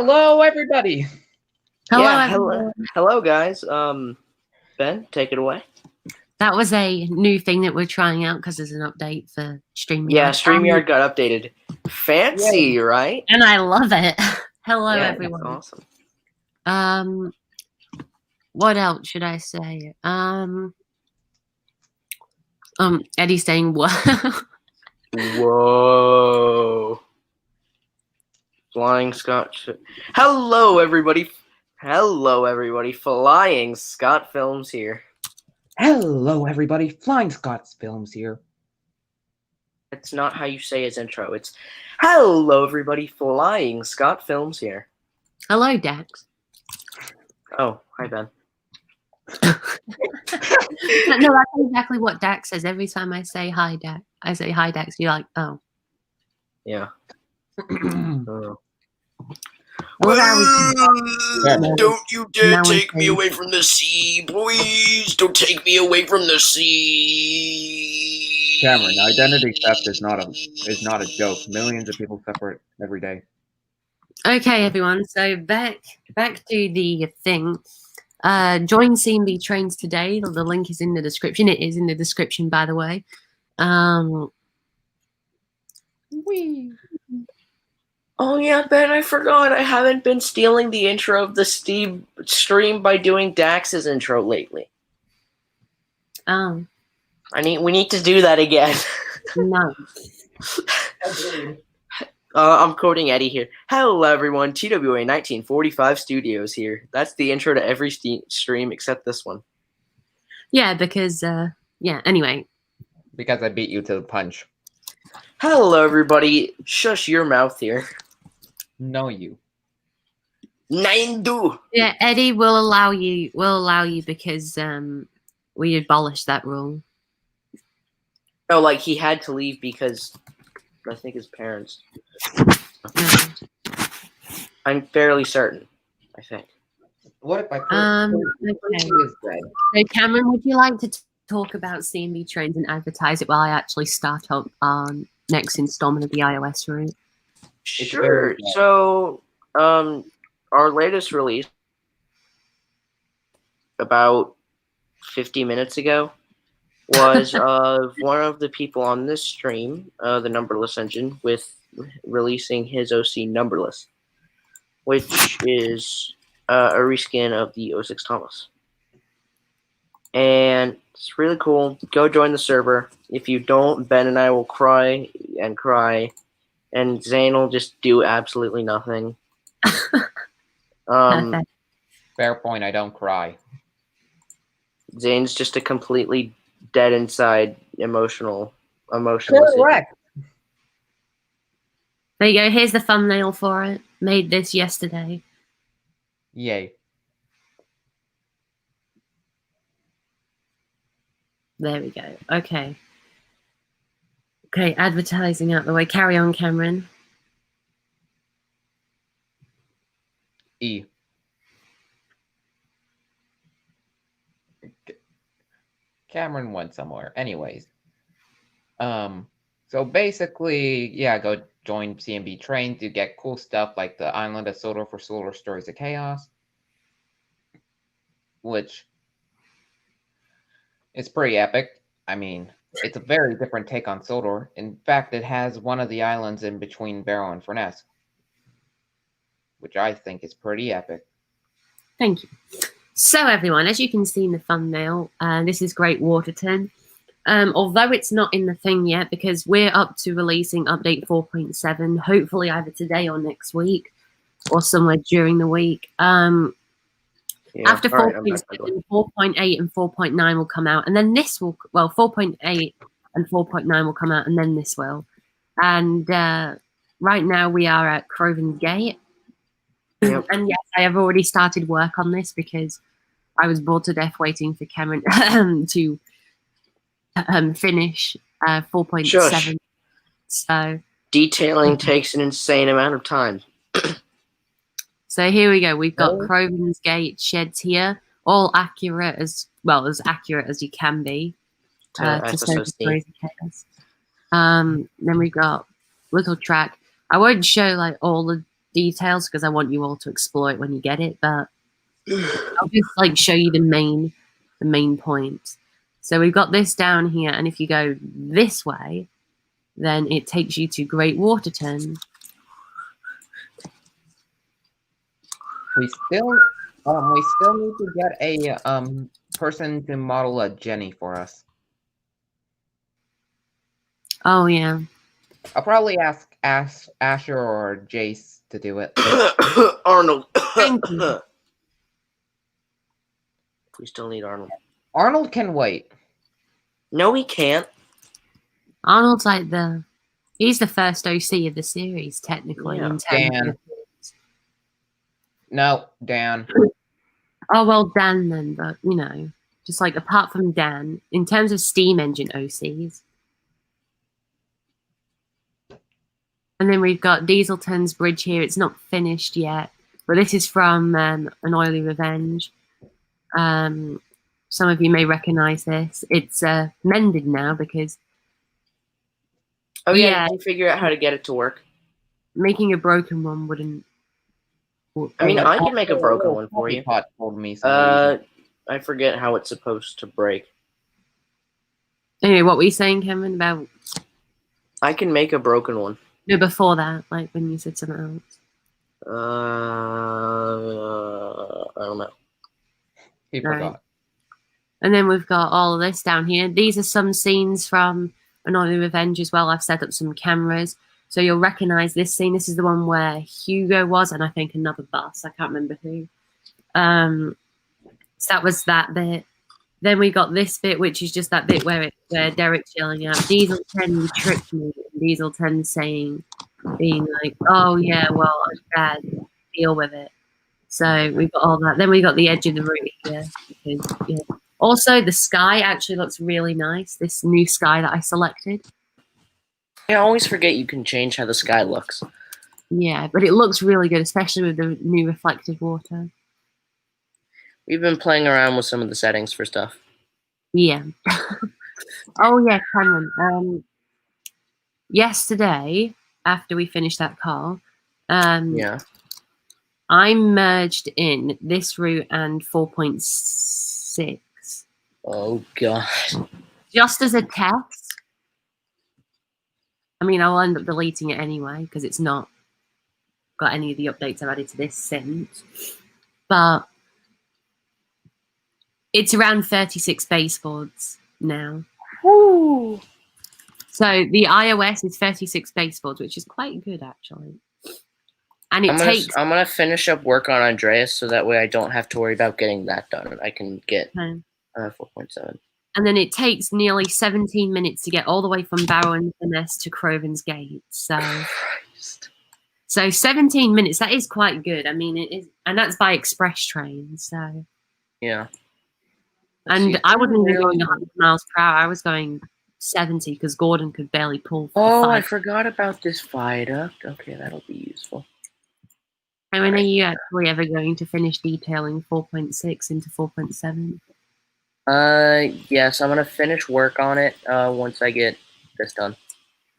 Hello, everybody. Hello, guys. Ben, take it away. That was a new thing that we're trying out because there's an update for StreamYard. Yeah, StreamYard got updated. Fancy, right? And I love it. Hello, everyone. That's awesome. What else should I say? Eddie's saying what? Whoa. Flying Scott. Hello, everybody. Flying Scott Films here. Hello, everybody. Flying Scott's Films here. That's not how you say his intro. It's hello, everybody. Flying Scott Films here. Hello, Dax. Oh, hi, Ben. No, that's exactly what Dax says. Every time I say hi, Dax, I say hi, Dax. You're like, oh. Yeah. Don't you dare take me away from the sea, please. Don't take me away from the sea. Cameron, identity theft is not a joke. Millions of people suffer it every day. Okay, everyone. So back to the thing. Join CMB Trainz today. The link is in the description. It is in the description, by the way. Oh yeah, Ben, I forgot. I haven't been stealing the intro of the stream by doing Dax's intro lately. Oh. We need to do that again. No. I'm quoting Eddie here. Hello, everyone. TWA 1945 Studios here. That's the intro to every stream except this one. Yeah, because, anyway. Because I beat you to the punch. Hello, everybody. Shush your mouth here. No, you. Nindu. Yeah, Eddie will allow you because we abolished that rule. Oh, like he had to leave because I think his parents. I'm fairly certain. I think. What if I okay. So Cameron, would you like to talk about CMB Trainz and advertise it while I actually start up our next installment of the iOS route? Sure. So, our latest release about 50 minutes ago was of one of the people on this stream, the Numberless Engine, with releasing his OC Numberless, which is a reskin of the 06 Thomas. And it's really cool. Go join the server. If you don't, Ben and I will cry and cry, and Zane will just do absolutely nothing. Fair point. I don't cry. Zane's just a completely dead inside, emotionless. Correct. There you go. Here's the thumbnail for it. Made this yesterday. Yay. There we go. Okay. Okay, advertising out the way. Carry on, Cameron. E. Cameron went somewhere. Anyways. So basically, yeah, go join CMB Trainz to get cool stuff like the Island of Sodor for Solar Stories of Chaos, which is pretty epic. I mean, it's a very different take on Sodor. In fact, it has one of the islands in between Barrow and Furness, which I think is pretty epic. Thank you. So, everyone, as you can see in the thumbnail, this is Great Waterton. Although it's not in the thing yet, because we're up to releasing update 4.7, hopefully either today or next week, or somewhere during the week. After 4.7, 4.8 and 4.9 will come out, and then this will, 4.8 and 4.9 will come out, and then this will. And right now we are at Crovan Gate. Yep. And yes, I have already started work on this because I was bored to death waiting for Cameron to finish 4.7. So detailing takes an insane amount of time. So here we go. We've got Crovan's Gate sheds here, all accurate as accurate as you can be. Then we've got Little Track. I won't show like all the details because I want you all to explore it when you get it, but I'll just like show you the main points. So we've got this down here, and if you go this way, then it takes you to Great Waterton. We still need to get a person to model a Jenny for us. Oh yeah. I'll probably ask Asher or Jace to do it. Arnold. Thank you. We still need Arnold. Arnold can wait. No, he can't. Arnold's like he's the first OC of the series, technically. Yeah. In terms Dan. of, No, Dan. oh well, Dan then, but you know, just like apart from Dan, in terms of steam engine OCs. And then we've got Dieselton's bridge here. It's not finished yet, but this is from An Oily Revenge. Some of you may recognize this. It's mended now because... Oh yeah, did you figure out how to get it to work? Making a broken one wouldn't... I mean, I can make a broken one for you. Told me I forget how it's supposed to break. Anyway, what were you saying, Kevin, about... I can make a broken one. No, before that, like when you said something else. I don't know. He forgot. Right. And then we've got all of this down here. These are some scenes from An Oily Revenge as well. I've set up some cameras. So you'll recognize this scene. This is the one where Hugo was, and I think another bus. I can't remember who. So that was that bit. Then we got this bit, which is just that bit where Derek's yelling out, Dieselton, you tricked me. And Dieselton being like, oh yeah, well, I'm bad. Deal with it. So we've got all that. Then we got the edge of the route here. Because, yeah. Also, the sky actually looks really nice. This new sky that I selected. I always forget you can change how the sky looks. Yeah, but it looks really good, especially with the new reflective water. We've been playing around with some of the settings for stuff. Yeah. Oh yeah, Cameron. Yesterday, after we finished that call, Yeah. I merged in this route and 4.6. Oh god. Just as a test. I mean, I'll end up deleting it anyway because it's not got any of the updates I've added to this since. But it's around 36 baseboards now. Woo! So the iOS is 36 baseboards, which is quite good actually. And it I'm gonna finish up work on Andreas so that way I don't have to worry about getting that done. And I can get 4.7. And then it takes nearly 17 minutes to get all the way from Barrow and Finesse to Crovan's Gate. So 17 minutes, that is quite good. I mean, it is, and that's by express train. So yeah. And I wasn't even going 100 miles per hour. I was going 70 because Gordon could barely pull. I forgot about this viaduct. Okay, that'll be useful. And when are you actually ever going to finish detailing 4.6 into 4.7? Yes, I'm gonna finish work on it once I get this done.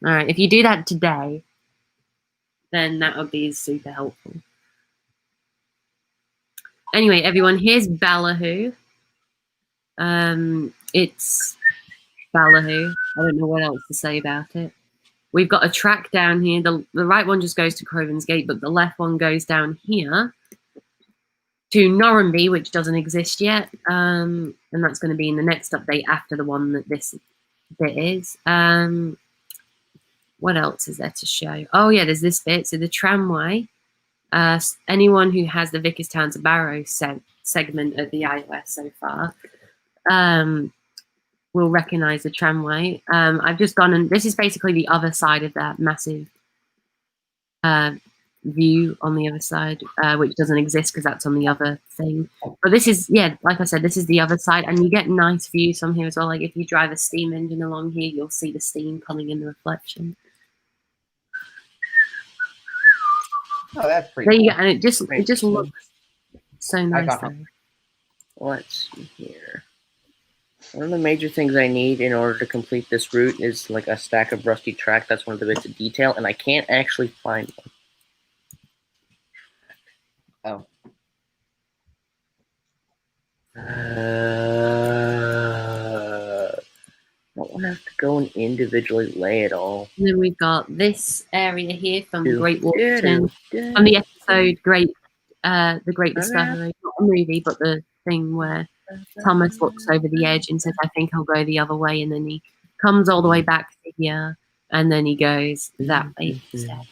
All right, if you do that today, then that would be super helpful. Anyway, everyone, here's Ballahoo. It's Ballahoo. I don't know what else to say about it. We've got a track down here. The right one just goes to Crovan's Gate, but the left one goes down here to Norranby, which doesn't exist yet. And that's going to be in the next update after the one that this bit is. What else is there to show? Oh, yeah, there's this bit. So the tramway. Anyone who has the Vicarstown to Barrow segment of the iOS so far will recognize the tramway. I've just gone, and this is basically the other side of that massive view on the other side, which doesn't exist because that's on the other thing. But this is, yeah, like I said, this is the other side, and you get nice views from here as well. Like if you drive a steam engine along here, you'll see the steam coming in the reflection. Oh, that's pretty There cool. you go, and it just looks so nice. Let's see here. One of the major things I need in order to complete this route is like a stack of rusty track. That's one of the bits of detail, and I can't actually find one. Oh. Don't want to have to go and individually lay it all. And then we've got this area here from Do, Great Waterton, do, from the episode The Great Discovery, not a movie, but the thing where Thomas looks over the edge and says, "I think I'll go the other way," and then he comes all the way back to here, and then he goes that way instead.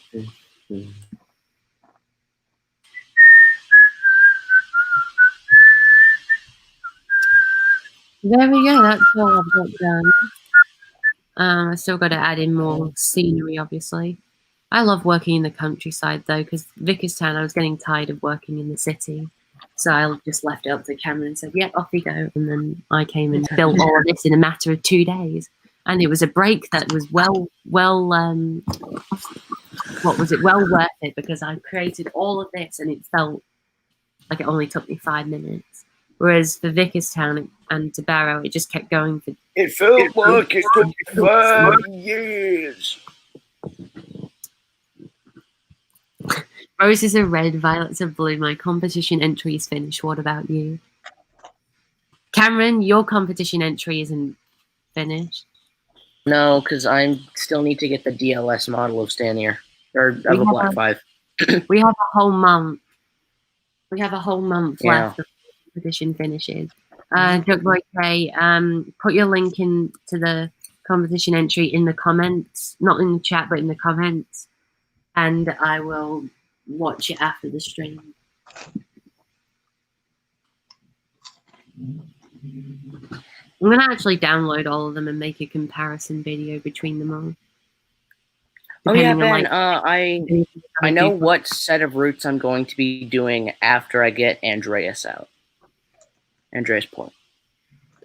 There we go. That's all I've got done. I still got to add in more scenery, obviously. I love working in the countryside, though, because Vickerstown, I was getting tired of working in the city. So I just left it up to Cameron and said, "Yeah, off we go." And then I came and built all of this in a matter of 2 days. And it was a break that was well worth it, because I created all of this and it felt like it only took me 5 minutes. Whereas for Vickerstown and to Barrow, it just kept going for... It felt like it took 5 years. Roses are red, violets are blue. My competition entry is finished. What about you? Cameron, your competition entry isn't finished. No, because I still need to get the DLS model of Stanier. Or of a Black 5. We have a whole month. We have a whole month left before the competition finishes. Duckboy K, put your link in to the competition entry in the comments. Not in the chat, but in the comments. And I will watch it after the stream. I'm going to actually download all of them and make a comparison video between them all. Oh yeah, Ben, I know what set of routes I'm going to be doing after I get Andreas out. Andreas Point.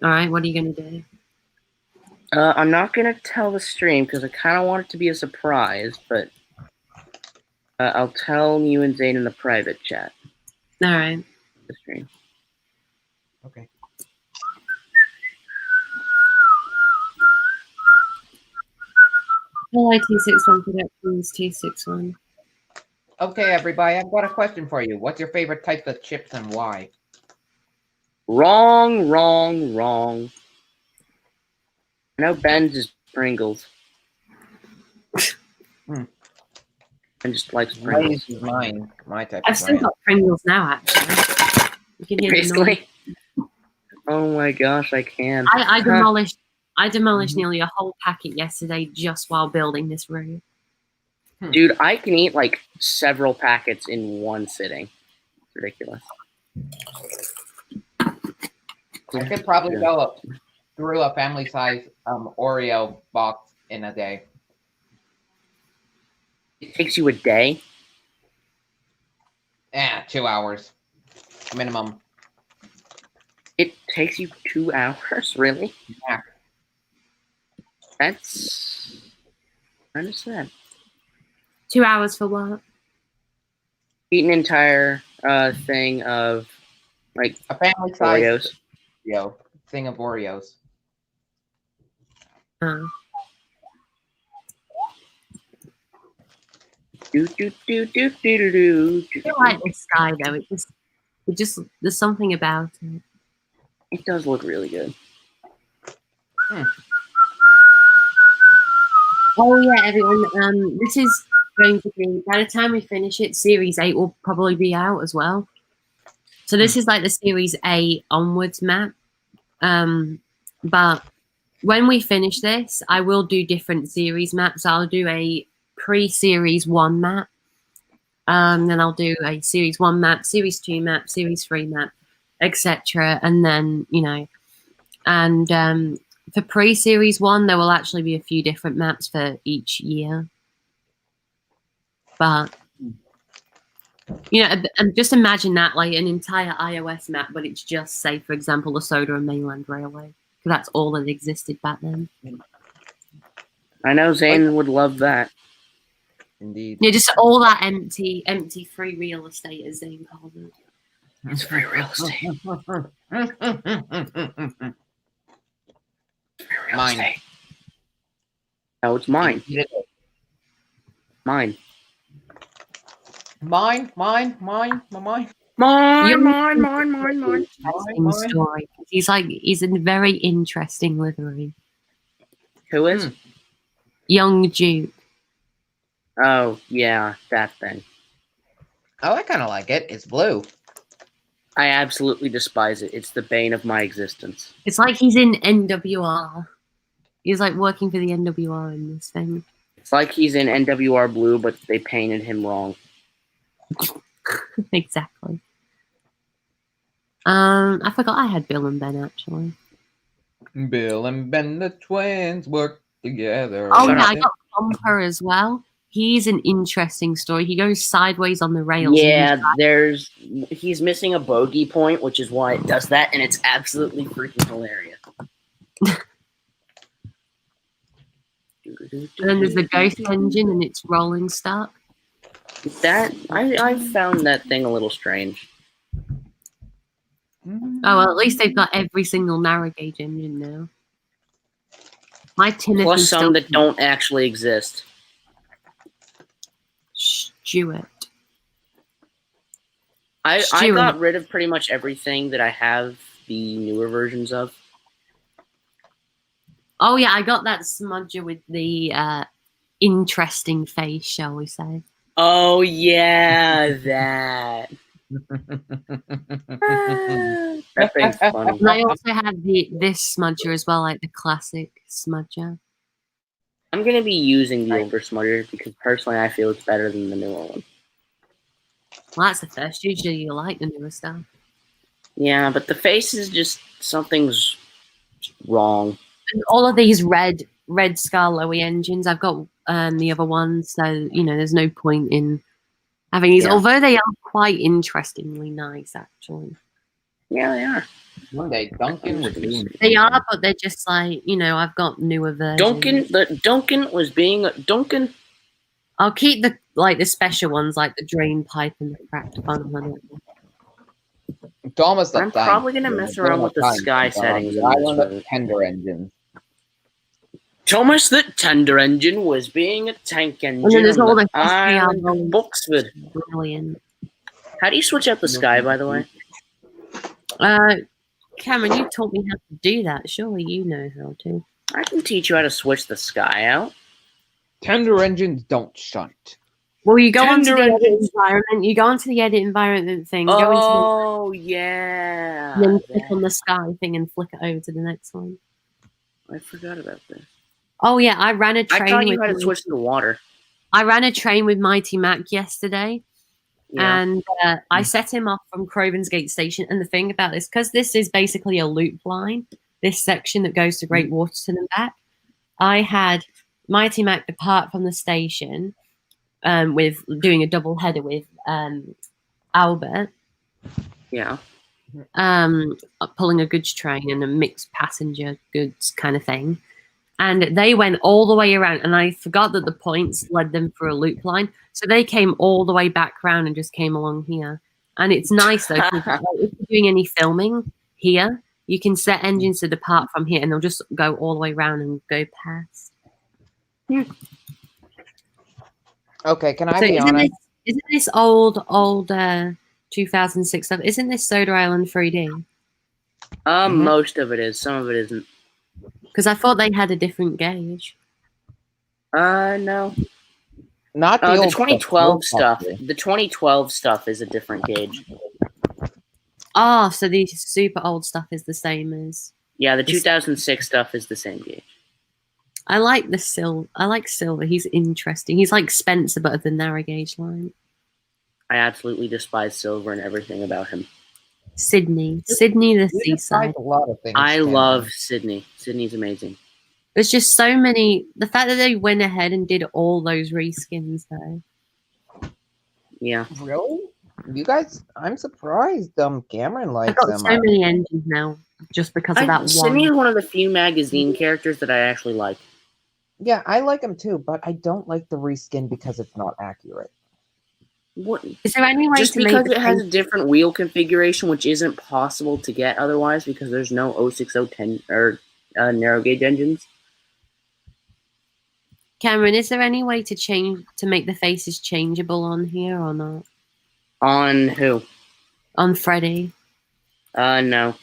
All right, what are you going to do? I'm not going to tell the stream because I kind of want it to be a surprise, but I'll tell you and Zane in the private chat. All right. The stream. Okay. Hello, T61 Productions, T61. Okay, everybody, I've got a question for you. What's your favorite types of chips and why? Wrong, wrong, wrong. I know Ben's is Pringles. Ben just likes Pringles. Lay's is mine. My type I've of still brand. got Pringles now, actually. You can hear the noise. Basically. Oh my gosh, I can. I demolished nearly a whole packet yesterday just while building this room. Dude, I can eat like several packets in one sitting. It's ridiculous. I could probably go through a family size Oreo box in a day. It takes you a day? 2 hours. Minimum. It takes you 2 hours? Really? Yeah. That's kind of sad. 2 hours for what? Eat an entire thing of like A family size Oreos. Thing of Oreos. Oh. Do do do do do do do. I feel like this sky though. It just there's something about it. It does look really good. Oh yeah, everyone. This is going to be, by the time we finish it, Series 8 will probably be out as well. So this is like the Series 8 onwards map. But when we finish this, I will do different series maps. I'll do a pre-Series 1 map. Then I'll do a Series 1 map, Series 2 map, Series 3 map, etc. And then, you know, and for pre-Series 1, there will actually be a few different maps for each year. But, you know, and just imagine that, like an entire iOS map, but it's just, say, for example, the Soda and Mainland Railway. Because that's all that existed back then. I know Zane would love that. Indeed. Yeah, just all that empty free real estate, as Zane called it. It's free real estate. Mine. Oh, it's mine. Mine. Mine. Interesting story. He's a very interesting livery. Who is? Young Duke. Oh, yeah, that thing. Oh, I kind of like it. It's blue. I absolutely despise it. It's the bane of my existence. It's like he's in NWR. He's like working for the NWR in this thing. It's like he's in NWR blue, but they painted him wrong. Exactly. I forgot I had Bill and Ben actually. Bill and Ben, the twins, work together. Oh yeah, I got Bumper as well. He's an interesting story. He goes sideways on the rails. Yeah, he's missing a bogey point, which is why it does that, and it's absolutely freaking hilarious. And then there's the ghost engine and it's rolling stock. That I found that thing a little strange. Oh well, at least they've got every single narrow gauge engine now. My Timothy Plus some that don't actually exist. Stuart. I got rid of pretty much everything that I have the newer versions of. Oh yeah, I got that smudger with the interesting face, shall we say. Oh yeah, that. That thing's funny. And I also have this smudger as well, like the classic smudger. I'm going to be using the older smudger because personally I feel it's better than the newer one. Well, that's the first. Usually you like the newer stuff. Yeah, but the face is just something's wrong. And all of these red Scarlowy engines, I've got the other ones, so there's no point in having these. Yeah. Although they are quite interestingly nice, actually. Yeah, they are. One day, Duncan was being. They are, but they're just like I've got newer versions. Duncan was being Duncan. I'll keep the special ones like the drain pipe and the cracked funnel on it. Thomas, I'm probably gonna mess around with the sky settings. I learned the tender engine. Thomas the Tender Engine was being a tank engine. And then there's all the island of Buxford. Brilliant. How do you switch out the sky, by the way? Cameron, you taught me how to do that. Surely you know how to. I can teach you how to switch the sky out. Tender engines don't shunt. Well, you go onto the edit environment. You go onto the edit environment thing. Yeah. Then click on the sky thing and flick it over to the next one. I forgot about this. Oh yeah, I ran a train. I taught you how to switch to the water. I ran a train with Mighty Mac yesterday, and I set him off from Crovan's Gate Station. And the thing about this, because this is basically a loop line, this section that goes to Great Waterton and back, I had Mighty Mac depart from the station with doing a double header with Albert. Yeah. Pulling a goods train and a mixed passenger goods kind of thing. And they went all the way around, and I forgot that the points led them through a loop line. So they came all the way back around and just came along here. And it's nice, though, if you're doing any filming here, you can set engines to depart from here, and they'll just go all the way around and go past. Okay, can I be honest? Isn't this old 2006 stuff? Isn't this Soda Island 3D? Most of it is. Some of it isn't. Because I thought they had a different gauge. No. Not the 2012 stuff. The 2012 stuff is a different gauge. Oh, so the super old stuff is the same as. Yeah, the 2006 stuff is the same gauge. I like I like Silver. He's interesting. He's like Spencer, but of the narrow gauge line. I absolutely despise Silver and everything about him. Sydney the seaside. A lot of things, I love Sydney. Sydney's amazing. There's just so many. The fact that they went ahead and did all those reskins, though. Yeah. Really? You guys, I'm surprised. Cameron likes them. I've got so many engines now, just because of that one. Sydney is one of the few magazine characters that I actually like. Yeah, I like him too, but I don't like the reskin because it's not accurate. What? Is there any way just because it has a different wheel configuration, which isn't possible to get otherwise, because there's no 06010 or narrow gauge engines. Cameron, is there any way to make the faces changeable on here or not? On who? On Freddy. No.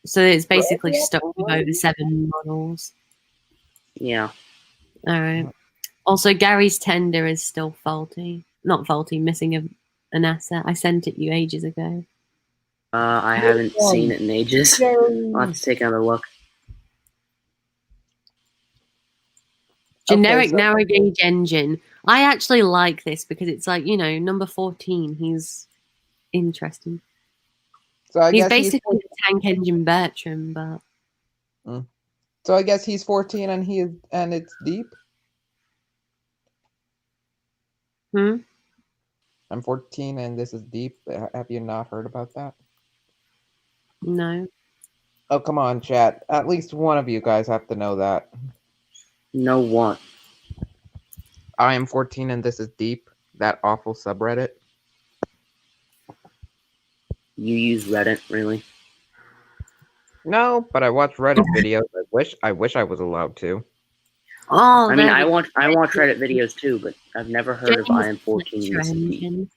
So it's basically stuck with over 7 models. Yeah. All right. Also, Gary's tender is still faulty. Not faulty, missing an asset. I sent it you ages ago. I haven't seen it in ages. I'll have to take another look. Generic narrow gauge engine. I actually like this because it's like, you know, number 14. He's interesting. So I he's guess basically a tank engine Bertram, but. So I guess he's 14 and it's deep. I'm 14 and this is deep. Have you not heard about that? No. Oh, come on, chat. At least one of you guys have to know that. No one. I am 14 and this is deep. That awful subreddit. You use Reddit, really? No, but I watch Reddit videos. I wish I was allowed to. Oh, I mean, I watch Reddit videos too, but I've never heard of I am 14.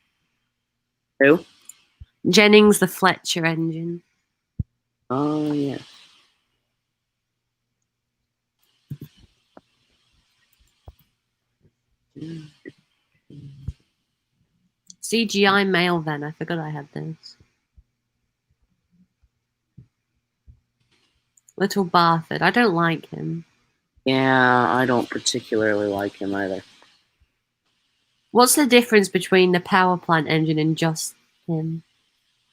Who? Jennings the Fletcher engine. Oh, yeah. CGI male then. I forgot I had this. Little Barford. I don't like him. Yeah, I don't particularly like him either. What's the difference between the power plant engine and just him?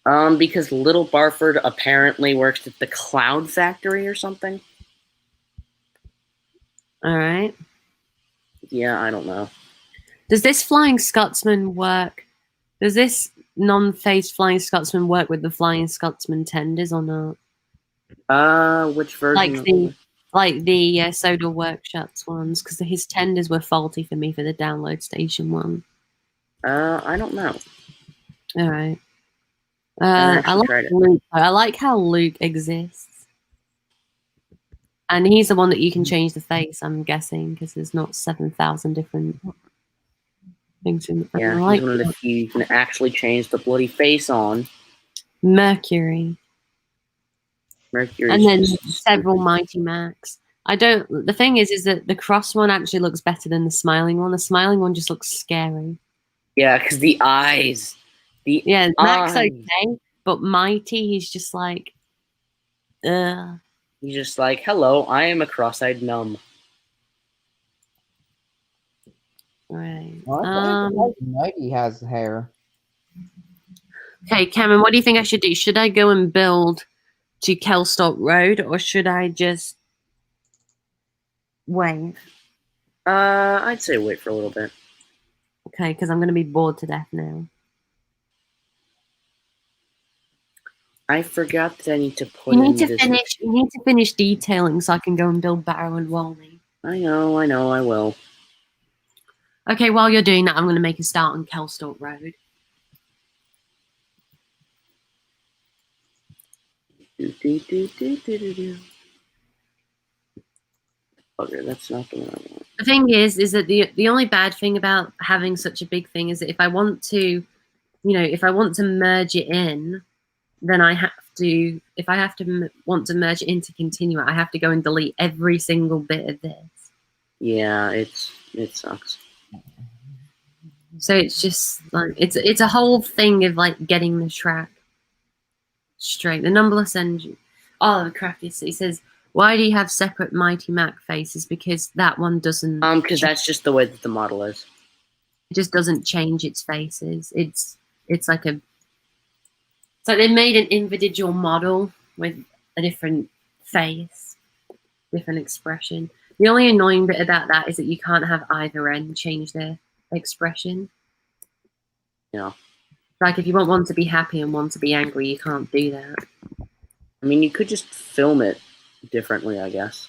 Because Little Barford apparently works at the Cloud Factory or something. All right. Yeah, I don't know. Does this Flying Scotsman work? Does this non-phased Flying Scotsman work with the Flying Scotsman tenders or not? Which version? Like the Soda Workshops ones, because his tenders were faulty for me for the download station one. I don't know. I like Luke. I like how Luke exists, and he's the one that you can change the face. I'm guessing because there's not 7,000 different things in. Yeah, he's one of the few you can actually change the bloody face on. Mercury. Mercury, and then several Mighty Max. The thing is that the cross one actually looks better than the smiling one. The smiling one just looks scary. Yeah, because the eyes. Max okay, but Mighty, he's just like, ugh. He's just like, hello, I am a cross-eyed gnome. Right. Mighty has hair. Okay, Cameron, what do you think I should do? Should I go and build to Kelstock Road, or should I just wait? I'd say wait for a little bit. Okay, because I'm going to be bored to death now. I forgot that I need to put You need to finish detailing so I can go and build Barrow and Walney. I know, I will. Okay, while you're doing that, I'm going to make a start on Kelstock Road. Okay, that's not the one I want. The thing is that the only bad thing about having such a big thing is that if I want to merge it in, then I have to. If I want to merge it into continue, I have to go and delete every single bit of this. Yeah, it sucks. So it's just like it's a whole thing of like getting the track straight. The numberless engine. Oh, the craftiest. He says, why do you have separate Mighty Mac faces? Because that one doesn't. Because that's just the way that the model is. It just doesn't change its faces. It's like they made an individual model with a different face, different expression. The only annoying bit about that is that you can't have either end change their expression. Yeah. Like if you want one to be happy and one to be angry, you can't do that. I mean, you could just film it differently, I guess.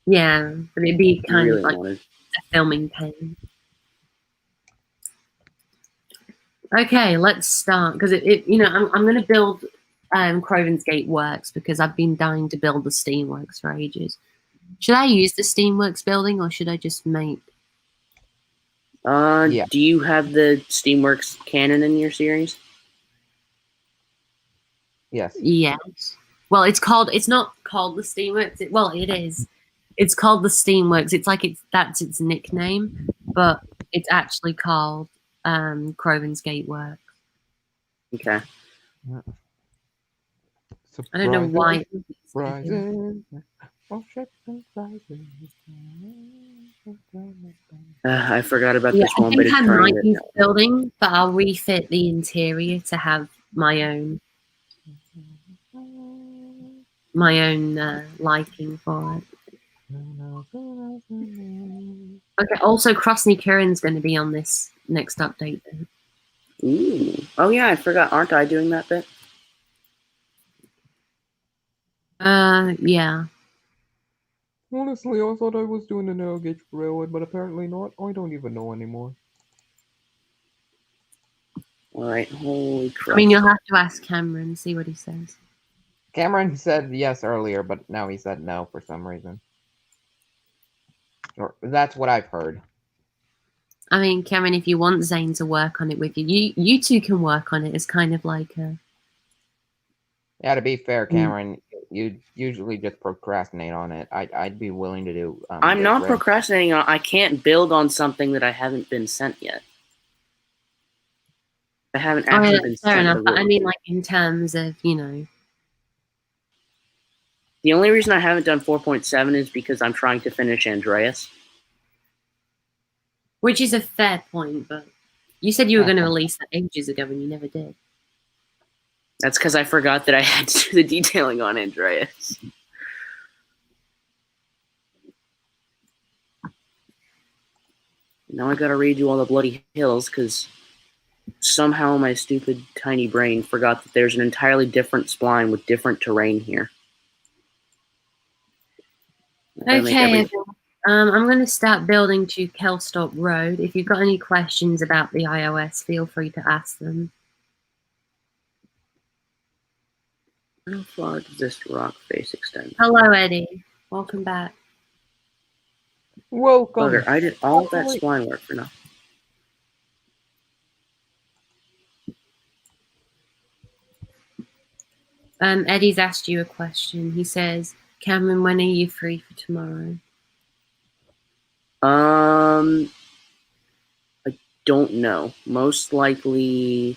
Yeah, but it'd be kind of like wanted. a filming pain. Okay, let's start because I'm going to build Crovan's Gate Works because I've been dying to build the Steamworks for ages. Should I use the Steamworks building or should I just make Yeah. Do you have the Steamworks canon in your series? Yes. Yes. Well, it's not called the Steamworks. It is. It's called the Steamworks. That's its nickname, but it's actually called Crovan's Gateworks. Okay. I don't know why. Surprising. I forgot about Yeah, this I one, but think it's I turning might it. use building, but I'll refit the interior to have my own liking for it. Okay. Also, Krasny Kirin's going to be on this next update. Then. Ooh. Oh yeah, I forgot. Aren't I doing that bit? Yeah. Honestly, I thought I was doing the narrow gauge railroad, but apparently not. I don't even know anymore. All right. Holy crap. I mean, you'll have to ask Cameron, see what he says. Cameron said yes earlier, but now he said no for some reason. Or that's what I've heard. I mean, Cameron, if you want Zane to work on it with you, you two can work on it as kind of like a... Yeah, to be fair, Cameron, you usually just procrastinate on it. I'd be willing to do. I'm not procrastinating. I can't build on something that I haven't been sent yet. I haven't actually been fair sent. enough. But I mean, like in terms of The only reason I haven't done 4.7 is because I'm trying to finish Andreas. Which is a fair point, but you said you were going to release that ages ago and you never did. That's because I forgot that I had to do the detailing on Andreas. Now I gotta redo all the bloody hills because somehow my stupid tiny brain forgot that there's an entirely different spline with different terrain here. Okay, I'm going to start building to Kelstop Road. If you've got any questions about the iOS, feel free to ask them. How far does this rock face extend? Hello, Eddie. Welcome back. Welcome. Bugger, I did all that spline work for nothing. Eddie's asked you a question. He says, Cameron, when are you free for tomorrow? I don't know. Most likely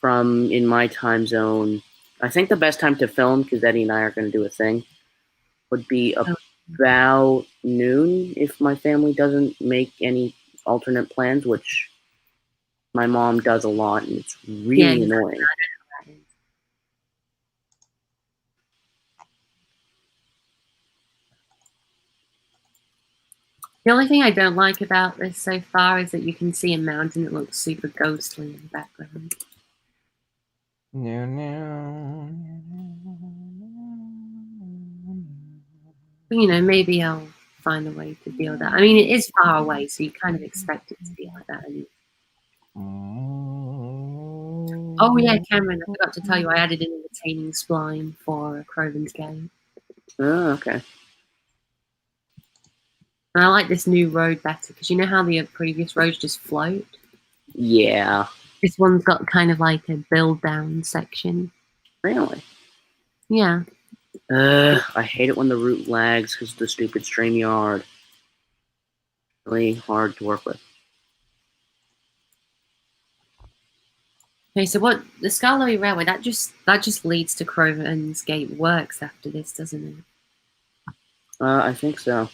from in my time zone. I think the best time to film, because Eddie and I are going to do a thing, would be about noon if my family doesn't make any alternate plans, which my mom does a lot, and it's really annoying. The only thing I don't like about this so far is that you can see a mountain that looks super ghostly in the background. But, maybe I'll find a way to deal with that. I mean, it is far away, so you kind of expect it to be like that. Oh, yeah, Cameron, I forgot to tell you, I added in a retaining spline for Crovan's Gate. Oh, okay. And I like this new road better, because you know how the previous roads just float? Yeah. This one's got kind of like a build-down section. Really? Yeah. I hate it when the route lags because of the stupid StreamYard. Really hard to work with. Okay, so the Scarlowy Railway, that just leads to Crovan's Gate Works after this, doesn't it? I think so.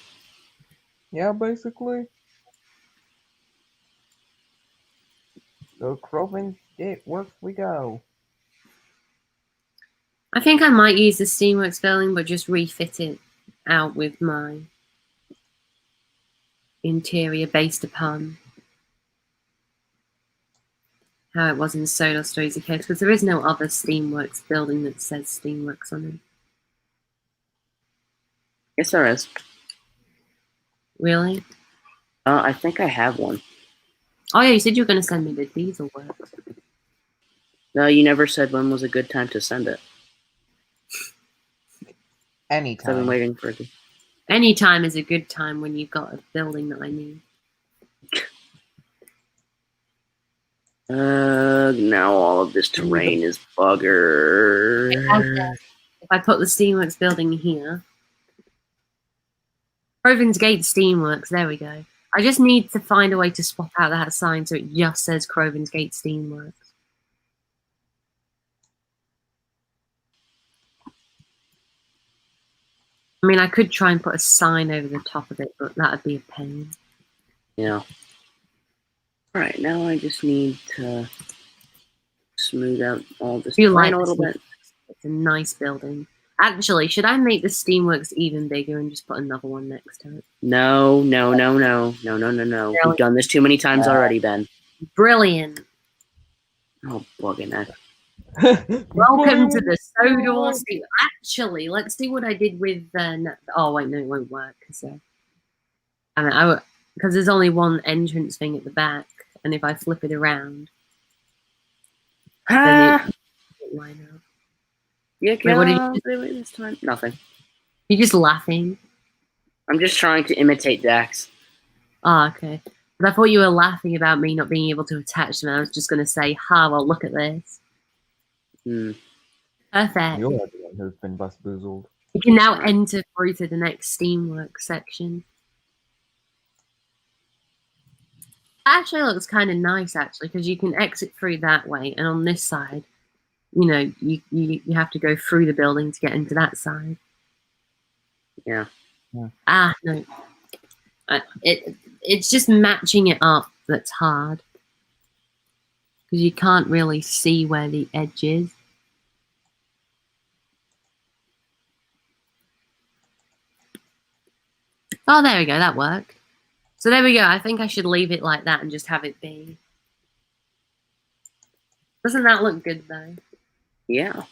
Yeah, basically. So Crovan Gate Works we go. I think I might use the Steamworks building, but just refit it out with my interior based upon how it was in Solar Stories of Chaos, because there is no other Steamworks building that says Steamworks on it. Yes, there is. Really? I think I have one. Oh yeah, you said you were going to send me the diesel works. No, you never said when was a good time to send it. Anytime. I've been waiting for it. Any time is a good time when you've got a building that I need. Now all of this terrain is buggered. If I put the Steamworks building here. Crovan's Gate Steamworks, there we go. I just need to find a way to swap out that sign so it just says Crovan's Gate Steamworks. I mean, I could try and put a sign over the top of it, but that would be a pain. Yeah. Alright, now I just need to smooth out all this terrain a little bit. It's a nice building. Actually, should I make the Steamworks even bigger and just put another one next to it? No. We've done this too many times already, Ben. Brilliant. Oh, bugging that. Welcome to the Sodor Steam. Actually, let's do what I did with oh wait, no, it won't work because because there's only one entrance thing at the back, and if I flip it around, then it won't line up. Yeah, what did you do this time? Nothing. You're just laughing. I'm just trying to imitate Dax. Oh, okay. But I thought you were laughing about me not being able to attach them. I was just going to say, well, look at this. Perfect. You're the one who's been bamboozled. You can now enter through to the next Steamworks section. Actually, looks kind of nice, actually, because you can exit through that way, and on this side, you know, you have to go through the building to get into that side. Yeah. No. It's just matching it up that's hard. Because you can't really see where the edge is. Oh, there we go. That worked. So there we go. I think I should leave it like that and just have it be. Doesn't that look good, though? Yeah.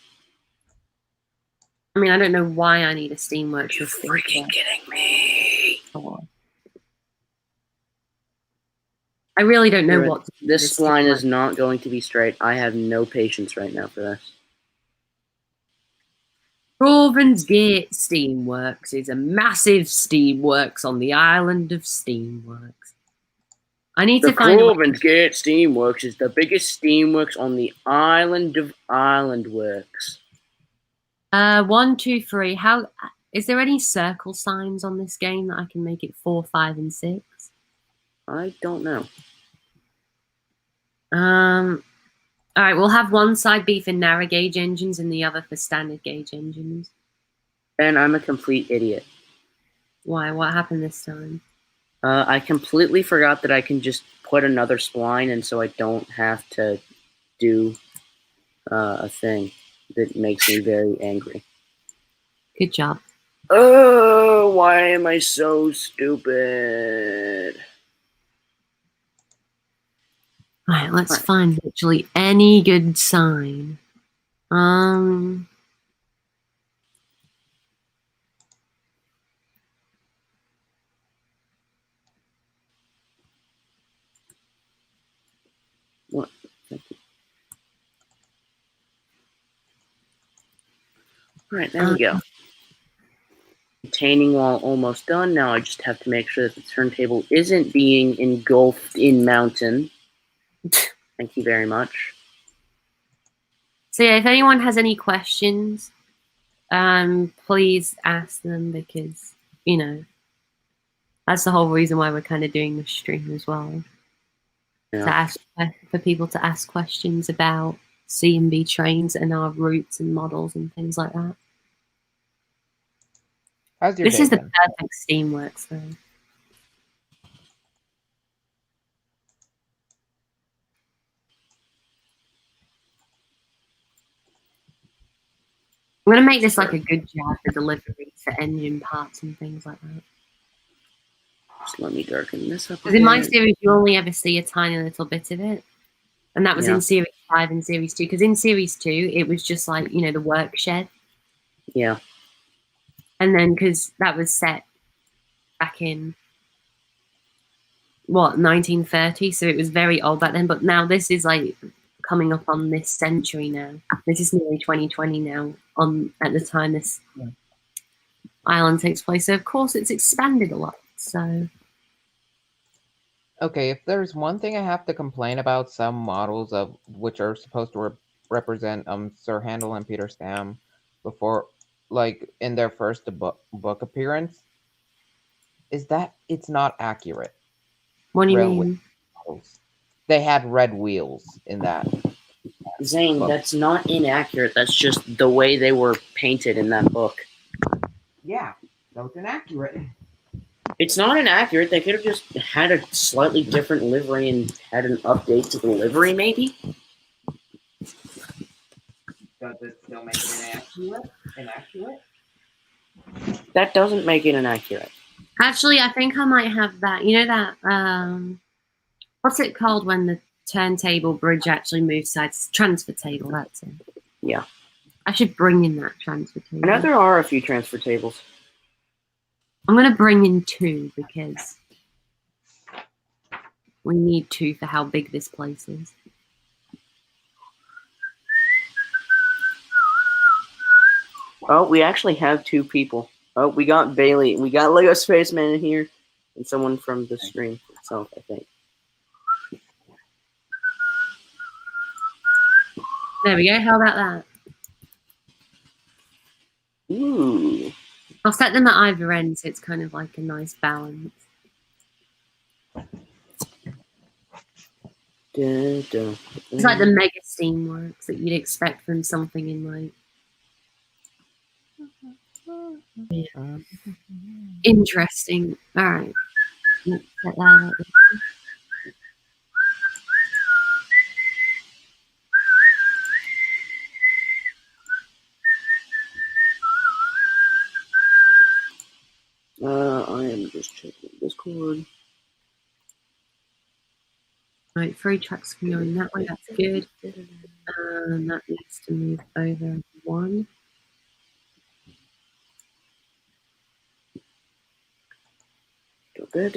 I mean, I don't know why I need a Steamworks. You're freaking kidding me. I really don't know what to do. This line is not going to be straight. I have no patience right now for this. Crovan's Gate Steamworks is a massive steamworks on the island of Steamworks. I need to find Crovan's Gate Steamworks is the biggest steamworks on the island of Islandworks. 1, 2, 3. How is there any circle signs on this game that I can make it 4, 5, and 6? I don't know. All right, we'll have one side be for narrow gauge engines and the other for standard gauge engines. Ben, I'm a complete idiot. Why? What happened this time? I completely forgot that I can just put another spline, and so I don't have to do a thing that makes me very angry. Good job. Oh, why am I so stupid? All right, let's find literally any good sign. What? Thank you. All right, there we go. Retaining wall almost done. Now I just have to make sure that the turntable isn't being engulfed in mountain. Thank you very much. So yeah, if anyone has any questions, please ask them because, you know, that's the whole reason why we're kind of doing this stream as well. Yeah. To ask for people to ask questions about C&B trains and our routes and models and things like that. How's your This day is the been? perfect Steamworks though. I'm going to make this like a good job for delivery for engine parts and things like that. Just let me darken this up. Because in my series, you only ever see a tiny little bit of it. And that was in Series 5 and Series 2. Because in Series 2, it was just like, you know, the work shed. Yeah. And then, because that was set back in, what, 1930? So it was very old back then. But now this is like coming up on this century now. This is nearly 2020 now at the time this island takes place. So, of course, it's expanded a lot. So Okay, if there's one thing I have to complain about some models of which are supposed to represent Sir Handel and Peter Stam before, like in their first book appearance, is that it's not accurate. What do you Railway mean? models. They had red wheels in that. Zane, book. that's not inaccurate. That's just the way they were painted in that book. Yeah, so it's inaccurate. It's not inaccurate. They could have just had a slightly different livery and had an update to the livery, maybe. Does it still make it inaccurate? That doesn't make it inaccurate. Actually, I think I might have that. You know that what's it called when the turntable bridge actually moves sides? Transfer table, that's it. Yeah. I should bring in that transfer table. I know there are a few transfer tables. I'm going to bring in 2 because we need 2 for how big this place is. Oh, we actually have 2 people. Oh, we got Bailey. We got Lego Spaceman in here. And someone from the stream itself, I think. There we go. How about that? Ooh. I'll set them at either end so it's kind of like a nice balance. It's like the mega steamworks that you'd expect from something in like... Yeah. Interesting. All right. Let's set that up. I am just checking Discord. Right, 3 tracks can go in that way. That's good. And that needs to move over 1. I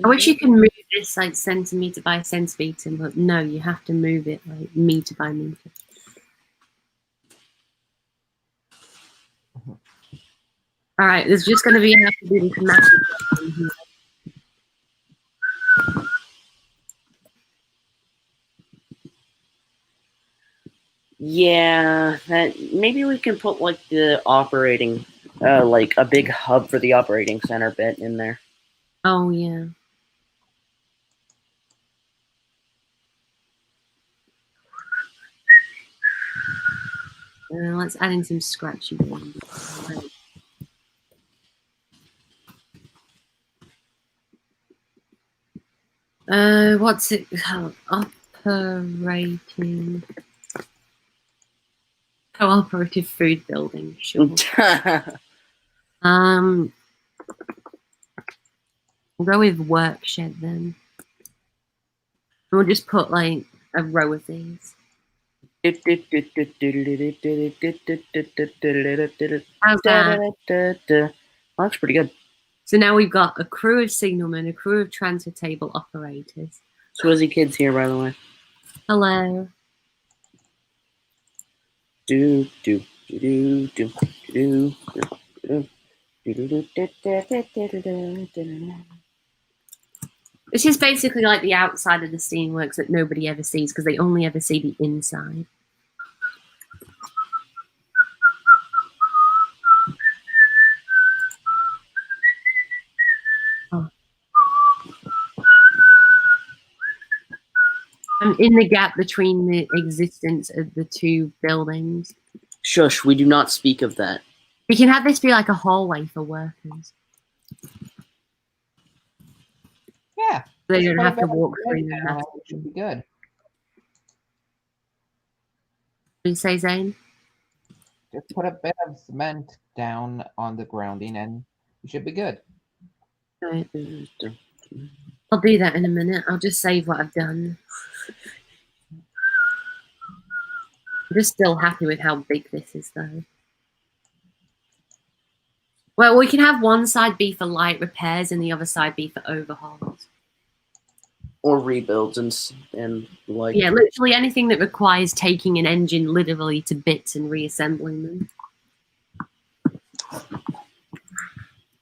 wish you could move this like centimeter by centimeter, but no, you have to move it like meter by meter. All right, there's just going to be enough to do this magic. Yeah, that maybe we can put like the operating, like a big hub for the operating center bit in there. Oh yeah. Let's add in some scratchy ones. What's it called? Operating. Cooperative food building, sure. We'll go with work shed then. We'll just put like a row of these. How's that? Looks pretty good. So now we've got a crew of signalmen, a crew of transfer table operators. Swizzy Kid's here, by the way. Hello. Do do do do do do do do. This is basically like the outside of the steamworks that nobody ever sees because they only ever see the inside. Oh. I'm in the gap between the existence of the 2 buildings. Shush, we do not speak of that. We can have this be like a hallway for workers. Yeah. They don't have to walk through them. It should be good. What do you say, Zane? Just put a bit of cement down on the grounding and you should be good. Right. I'll do that in a minute. I'll just save what I've done. I'm just still happy with how big this is, though. Well, we can have one side be for light repairs and the other side be for overhauls. Or rebuilds and like... Yeah, literally anything that requires taking an engine literally to bits and reassembling them.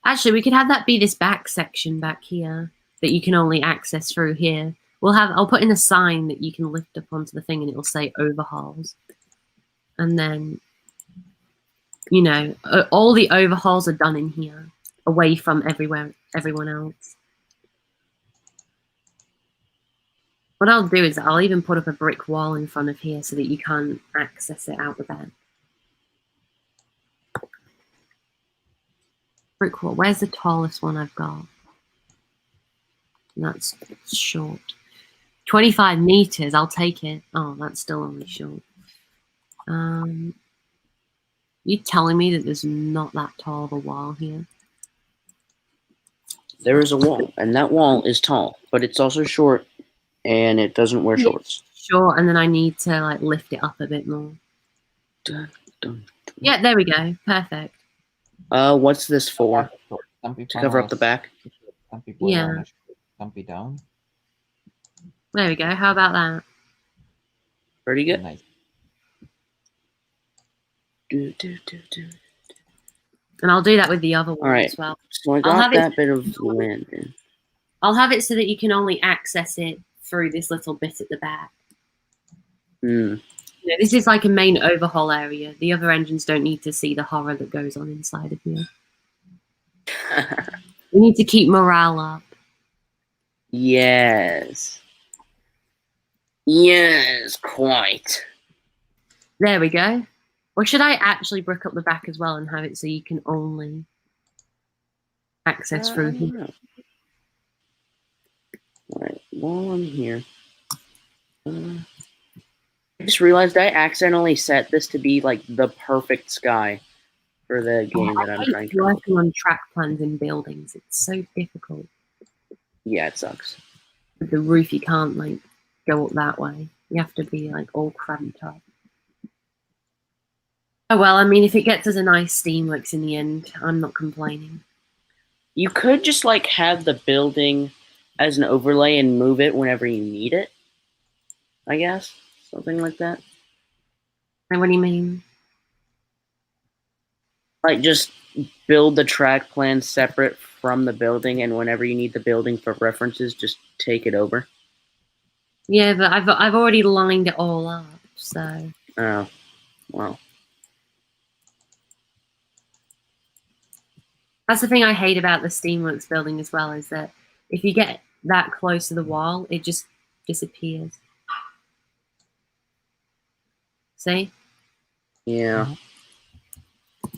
Actually, we could have that be this back section back here that you can only access through here. I'll put in a sign that you can lift up onto the thing and it'll say overhauls. And then, you know, all the overhauls are done in here, away from everyone else. What I'll do is I'll even put up a brick wall in front of here so that you can't access it out the back. Brick wall. Where's the tallest one I've got? That's short. 25 meters. I'll take it. Oh, that's still only short. You telling me that there's not that tall of a wall here? There is a wall, and that wall is tall, but it's also short, and it doesn't wear shorts. Short, and then I need to like lift it up a bit more. Dun, dun, dun. Yeah, there we go. Perfect. What's this for? Some people To cover up the back? Some people Yeah. Stumpy down. There we go. How about that? Pretty good. Nice. Do, do, do, do. And I'll do that with the other one All right. as well. So I I'll got have it- that bit of land in. I'll have it so that you can only access it through this little bit at the back. Hmm. You know, this is like a main overhaul area. The other engines don't need to see the horror that goes on inside of here. We need to keep morale up. Yes. Yes, quite. There we go. Or should I actually brick up the back as well and have it so you can only access through here? Alright, while I'm here. I just realized I accidentally set this to be like the perfect sky for the game that I'm trying to. Working on track plans in buildings, it's so difficult. Yeah, it sucks. With the roof, you can't like go up that way. You have to be like all cramped up. Oh well, I mean, if it gets us a nice Steamworks in the end, I'm not complaining. You could just like have the building as an overlay and move it whenever you need it. I guess. Something like that. And what do you mean? Like just build the track plan separate from the building, and whenever you need the building for references, just take it over. Yeah, but I've already lined it all up, so. Oh, well. That's the thing I hate about the Steamworks building as well, is that if you get that close to the wall, it just disappears. See? Yeah.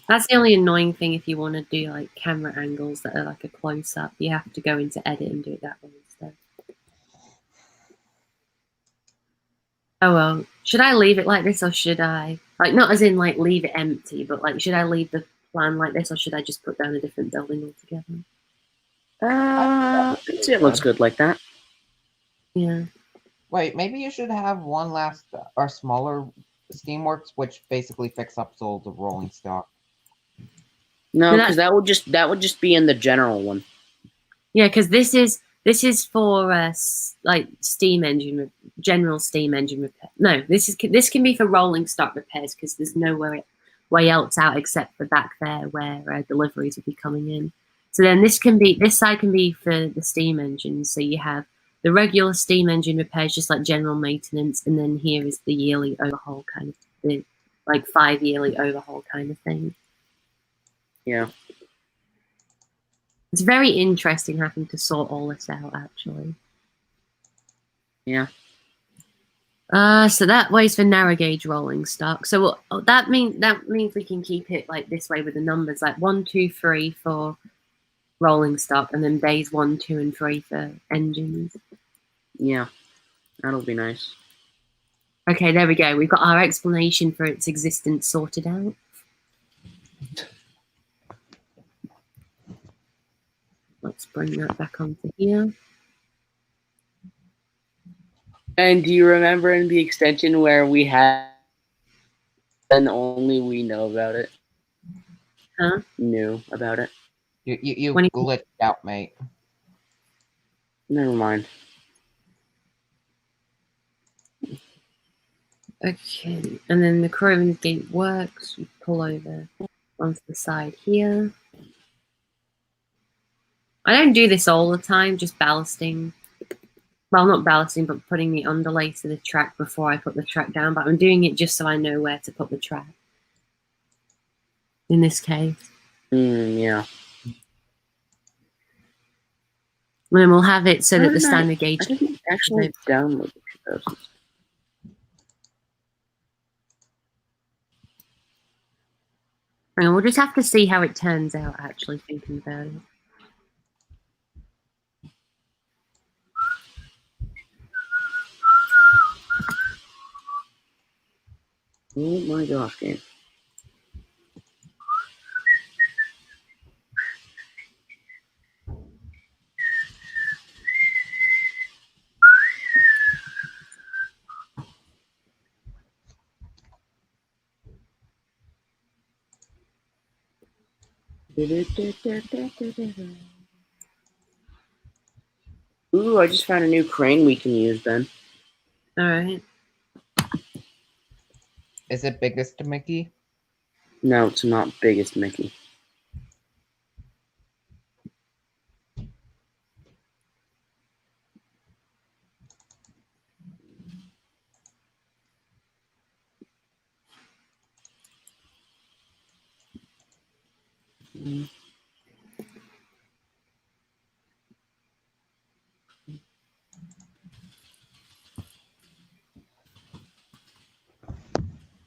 That's the only annoying thing if you want to do like camera angles that are like a close-up. You have to go into edit and do it that way instead. Oh well, should I leave it like this or should I, like not as in like leave it empty, but like should I leave the plan like this or should I just put down a different building altogether? I'd say it looks good like that. Yeah. Wait, maybe you should have one last or smaller Steamworks, which basically fix up all the rolling stock. No, because that would just be in the general one. Yeah, because this is for like steam engine, general steam engine repair. No, this can be for rolling stock repairs because there's no way else out except for back there where deliveries will be coming in. So then this side can be for the steam engines. So you have the regular steam engine repairs, just like general maintenance, and then here is the yearly overhaul kind of thing, like 5 yearly overhaul kind of thing. Yeah. It's very interesting having to sort all this out, actually. Yeah. So that way's for narrow gauge rolling stock. So that means we can keep it like this way with the numbers, like 1, 2, 3 for rolling stock, and then bays 1, 2, and 3 for engines. Yeah, that'll be nice. Okay, there we go. We've got our explanation for its existence sorted out. Let's bring that back onto here. And do you remember in the extension where we had and only we know about it? Huh? Knew about it. You When glitched out, mate. Never mind. Okay, and then the Crovan gate works. We pull over onto the side here. I don't do this all the time, just ballasting. Well, not ballasting, but putting the underlay to the track before I put the track down. But I'm doing it just so I know where to put the track. In this case. Yeah. And then we'll have it so that the standard gauge... I didn't actually download the 2000s. And we'll just have to see how it turns out, actually, thinking about it. Oh my gosh, game. Ooh, I just found a new crane we can use, Ben. All right. Is it biggest to Mickey? No, it's not biggest Mickey.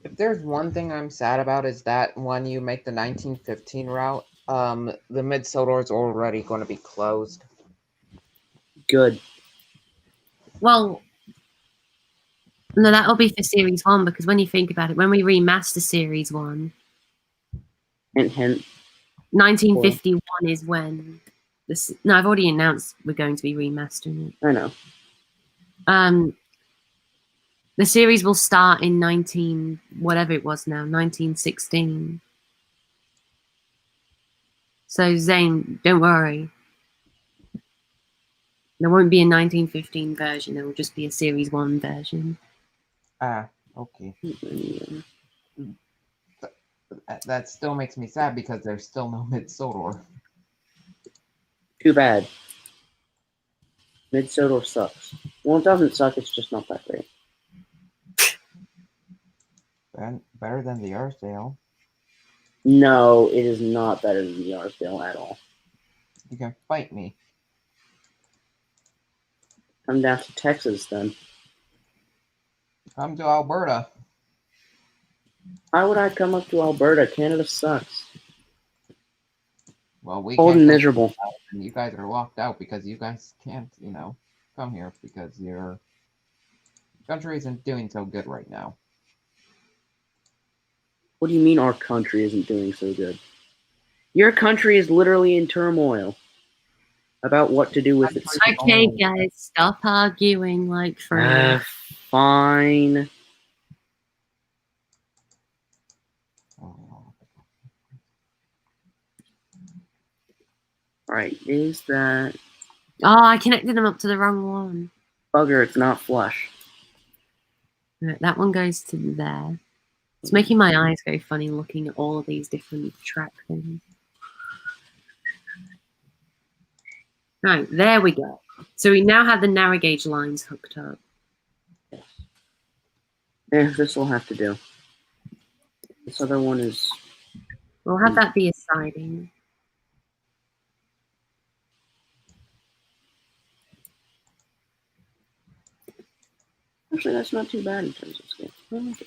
If there's one thing I'm sad about is that when you make the 1915 route, the mid-solar is already going to be closed. Good. Well, no, that'll be for Series 1, because when you think about it, when we remaster Series 1... Hint, hint. 1951 is when... This, no, I've already announced we're going to be remastering it. I know. The series will start in 1916. So Zane, don't worry. There won't be a 1915 version. There will just be a Series 1 version. Ah, okay. That still makes me sad because there's still no mid-solar. Too bad. Mid-solar sucks. Well, it doesn't suck, it's just not that great. Better than the Arsdale. No, it is not better than the Arsdale at all. You can fight me. Come down to Texas, then. Come to Alberta. Why would I come up to Alberta? Canada sucks. Well, we Cold can't and go miserable. and you guys are locked out because you guys can't, come here because your country isn't doing so good right now. What do you mean our country isn't doing so good? Your country is literally in turmoil about what to do with its... Okay, guys, stop arguing like for fine. Alright, is that... Oh, I connected them up to the wrong one. Bugger, it's not flush. Right, that one goes to there. It's making my eyes go funny looking at all of these different track things. Right, there we go. So we now have the narrow gauge lines hooked up. Yes. Yeah, this will have to do. This other one is... We'll have that be a siding. Actually, that's not too bad in terms of scale. Okay.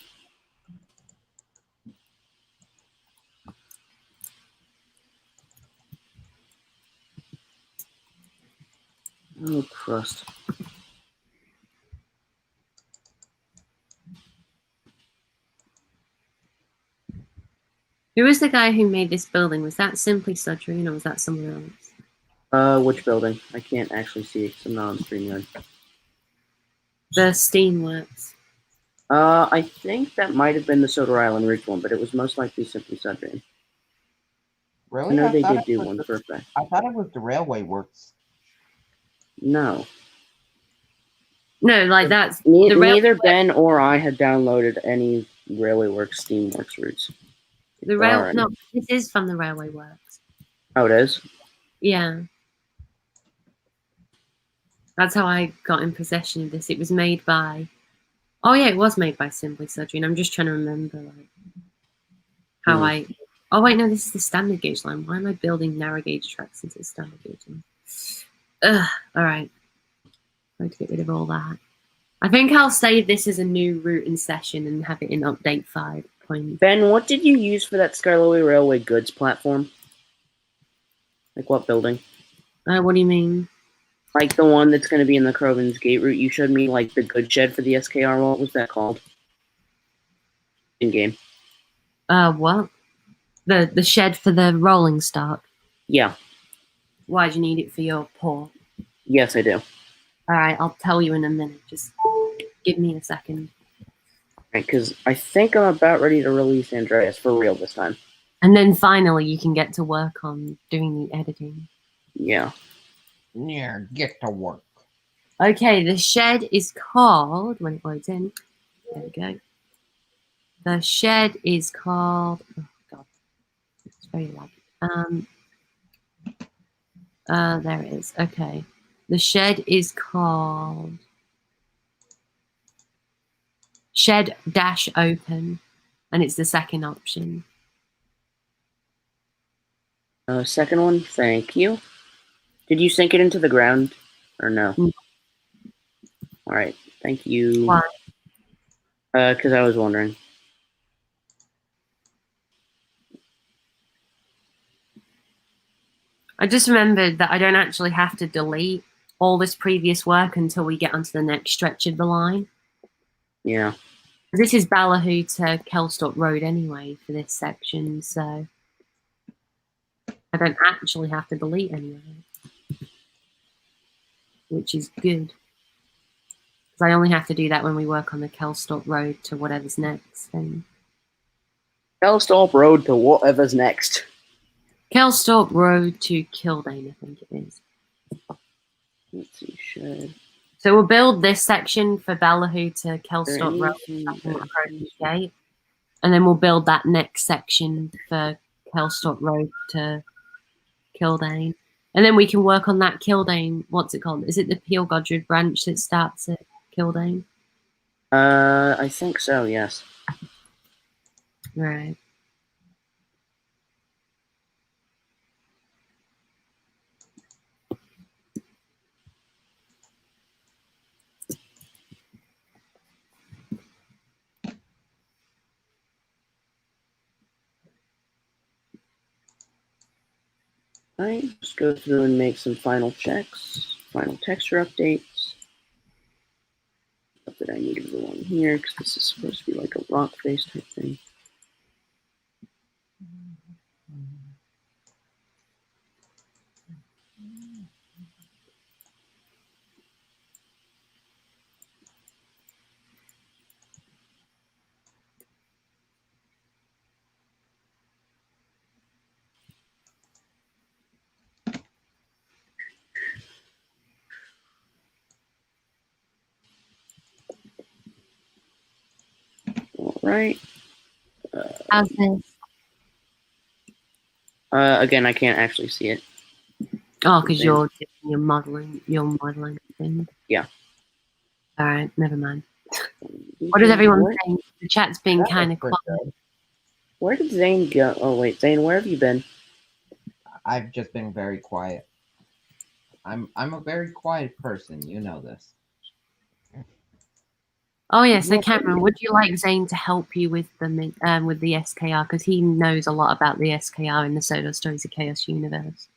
Oh, crust. Who was the guy who made this building? Was that simply Sudrian or was that someone else? Which building? I can't actually see it because I'm not on StreamYard. The Steamworks. I think that might have been the Soda Island Ridge one, but it was most likely simply Sudrian. Really? I know they thought did it do was one the- for a fact. I thought it was the Railway Works. No. No, like that's Neither Ben or I had downloaded any Railway Works Steamworks routes. the rail. No, this is from the Railway Works. Oh, it is? Yeah. That's how I got in possession of this. It was made by... Oh, yeah, it was made by Simply Surgery, and I'm just trying to remember like how I... Oh, wait, no, this is the standard gauge line. Why am I building narrow gauge tracks into the standard gauge line? Ugh, all right. Going to get rid of all that. I think I'll save this as a new route and session and have it in update 5. Ben, what did you use for that Skyway Railway goods platform? Like what building? What do you mean? Like the one that's going to be in the Crovan's Gate route. You showed me like the goods shed for the SKR. What was that called? In game. What? The shed for the rolling stock. Yeah. Why do you need it for your port? Yes, I do. All right, I'll tell you in a minute. Just give me a second. Right, because I think I'm about ready to release Andreas for real this time. And then finally, you can get to work on doing the editing. Yeah. Yeah, get to work. Okay, the shed is called, when it loads in, there we go. The shed is called, oh God, it's very laggy. There it is, okay. The shed is called Shed Dash Open, and it's the second option. Second one, thank you. Did you sink it into the ground, or no? No. All right, thank you. Why? Because I was wondering. I just remembered that I don't actually have to delete all this previous work until we get onto the next stretch of the line. Yeah. This is Ballahoo to Kelstock Road anyway for this section, so I don't actually have to delete any of it, which is good. Because I only have to do that when we work on the Kelstock Road to whatever's next. Then Kelstock Road to whatever's next. Kelstock Road to Kildane, I think it is. Let's see, shed. So we'll build this section for Ballahoo to Kelstock Road Gate, and then we'll build that next section for Kelstock Road to Kildane. And then we can work on that Kildane, what's it called? Is it the Peel Godred branch that starts at Kildane? I think so, yes. Right. Alright, just go through and make some final checks, final texture updates. Not that I needed the one here, because this is supposed to be like a rock face type thing. Alright. How's this? Again, I can't actually see it. Oh, because you're modeling thing. Yeah. All right, never mind. What is everyone saying? The chat's been kind of quiet. Where did Zane go? Oh wait, Zane, where have you been? I've just been very quiet. I'm a very quiet person. You know this. Oh yeah, so Cameron, would you like Zane to help you with the SKR, because he knows a lot about the SKR in the Solo Stories of Chaos universe?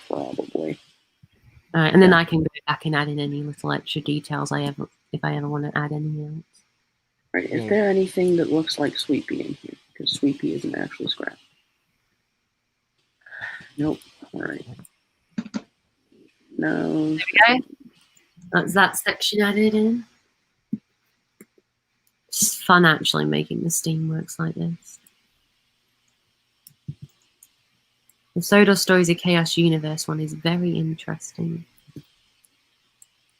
Probably. All right, and then I can go back and add in any little extra details if I ever want to add anything else. Right, is there anything that looks like Sweepy in here? Because Sweepy isn't actually scrap. Nope. All right. No. There we go. That's that section added in. It's fun actually making the Steamworks like this. The Sodor Stories of Chaos universe one is very interesting.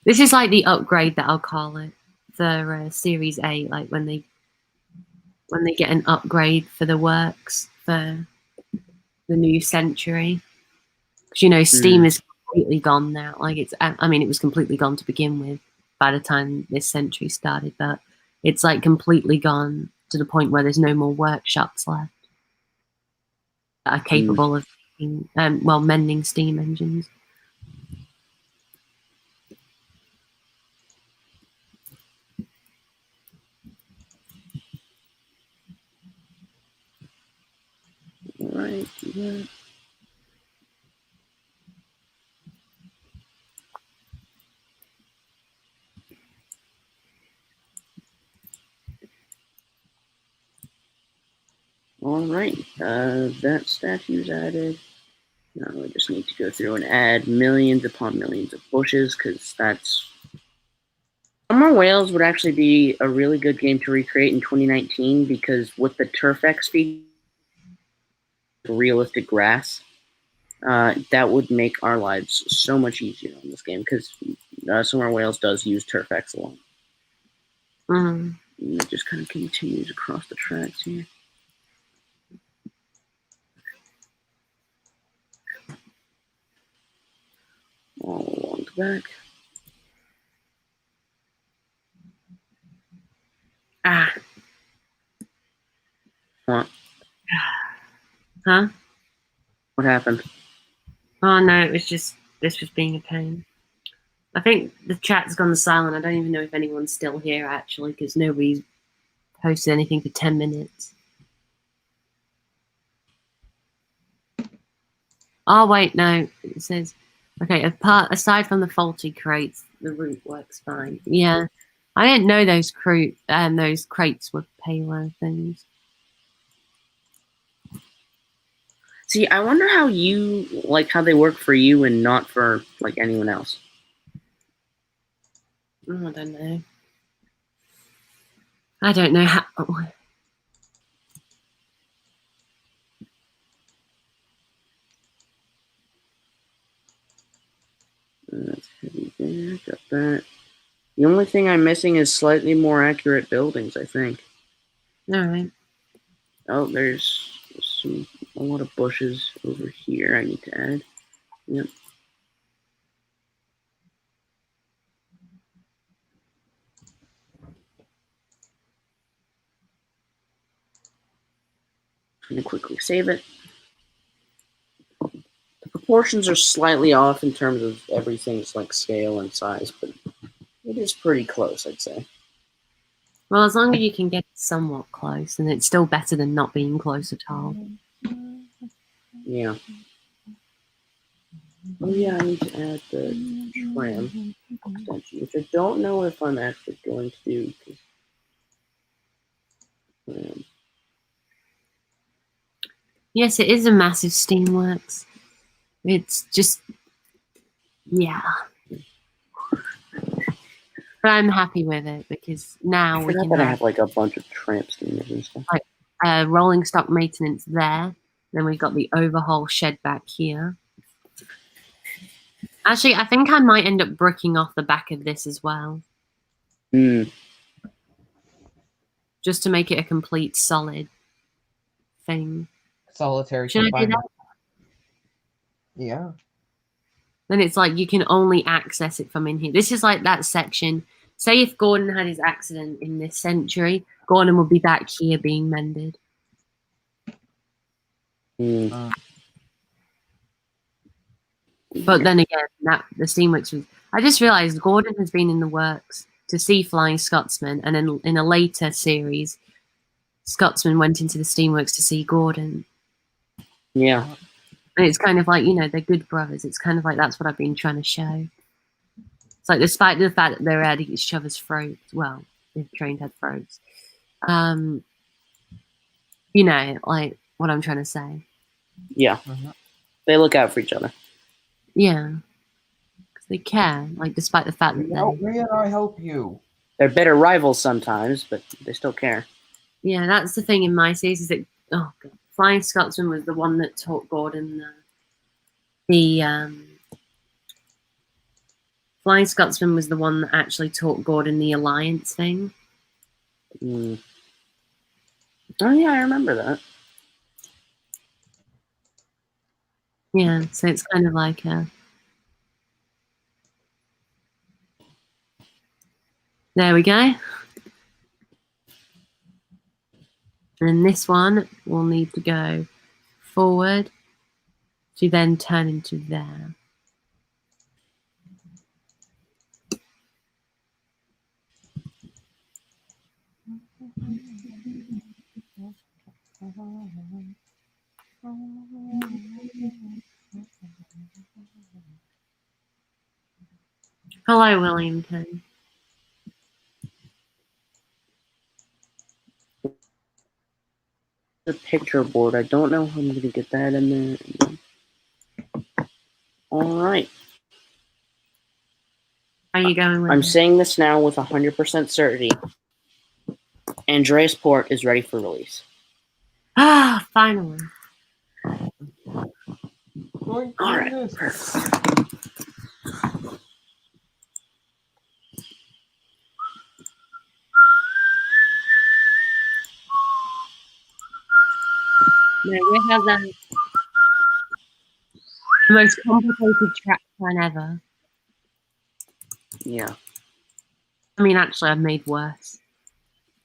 This is like the upgrade that I'll call it for Series 8, like when they get an upgrade for the works for the new century. Because you know Steam is completely gone now. Like I mean, it was completely gone to begin with by the time this century started, but it's like completely gone to the point where there's no more workshops left that are capable of mending steam engines. Right. Yeah. All right. That statue's added. Now we just need to go through and add millions upon millions of bushes, because that's... Summer Wales would actually be a really good game to recreate in 2019, because with the TurfX feature, realistic grass, that would make our lives so much easier on this game, because Summer Wales does use TurfX a lot. Mm. And it just kind of continues across the tracks here. All along the back. Ah. What? Huh? What happened? Oh no, it was just this was being a pain. I think the chat's gone silent. I don't even know if anyone's still here actually, because nobody's posted anything for 10 minutes. Oh wait, no. It says, okay, aside from the faulty crates, the route works fine. Yeah, I didn't know those crates were payload things. See, I wonder how they work for you and not for like anyone else. Oh, I don't know. I don't know how. That's heavy there. Got that. The only thing I'm missing is slightly more accurate buildings, I think. All right. Oh, there's a lot of bushes over here I need to add. Yep. I'm gonna quickly save it. The proportions are slightly off in terms of everything's like scale and size, but it is pretty close, I'd say. Well, as long as you can get somewhat close, and it's still better than not being close at all. Yeah. Oh yeah, I need to add the tram extension, which I don't know if I'm actually going to do. Yes, it is a massive Steamworks. It's just, yeah. But I'm happy with it because now we can have like a bunch of tramp steamers and stuff. Like rolling stock maintenance there. Then we've got the overhaul shed back here. Actually, I think I might end up bricking off the back of this as well. Just to make it a complete solid thing. Solitary Should confinement. I do that? Yeah. Then it's like you can only access it from in here. This is like that section. Say if Gordon had his accident in this century, Gordon would be back here being mended. But then again, the Steamworks was... I just realised Gordon has been in the works to see Flying Scotsman, and then in a later series, Scotsman went into the Steamworks to see Gordon. Yeah. And it's kind of like, they're good brothers. It's kind of like that's what I've been trying to show. It's like, despite the fact that they're at each other's throats, well, if Trainz had throats, like what I'm trying to say. Yeah. They look out for each other. Yeah. Because they care, like, despite the fact that help me and I help you. They're bitter rivals sometimes, but they still care. Yeah, that's the thing in my series is that, oh God, Flying Scotsman was the one that taught Gordon Flying Scotsman was the one that actually taught Gordon the alliance thing. Oh yeah, I remember that. Yeah, so it's kind of like There we go. And this one will need to go forward to then turn into there. Hello, Williamton. The picture board. I don't know how I'm going to get that in there. All right. How are you going with I'm it? saying this now with 100% certainty. Andreas Port is ready for release. Ah, finally. All right. Perfect. No, we have the most complicated track plan ever. Yeah. I mean, actually, I've made worse.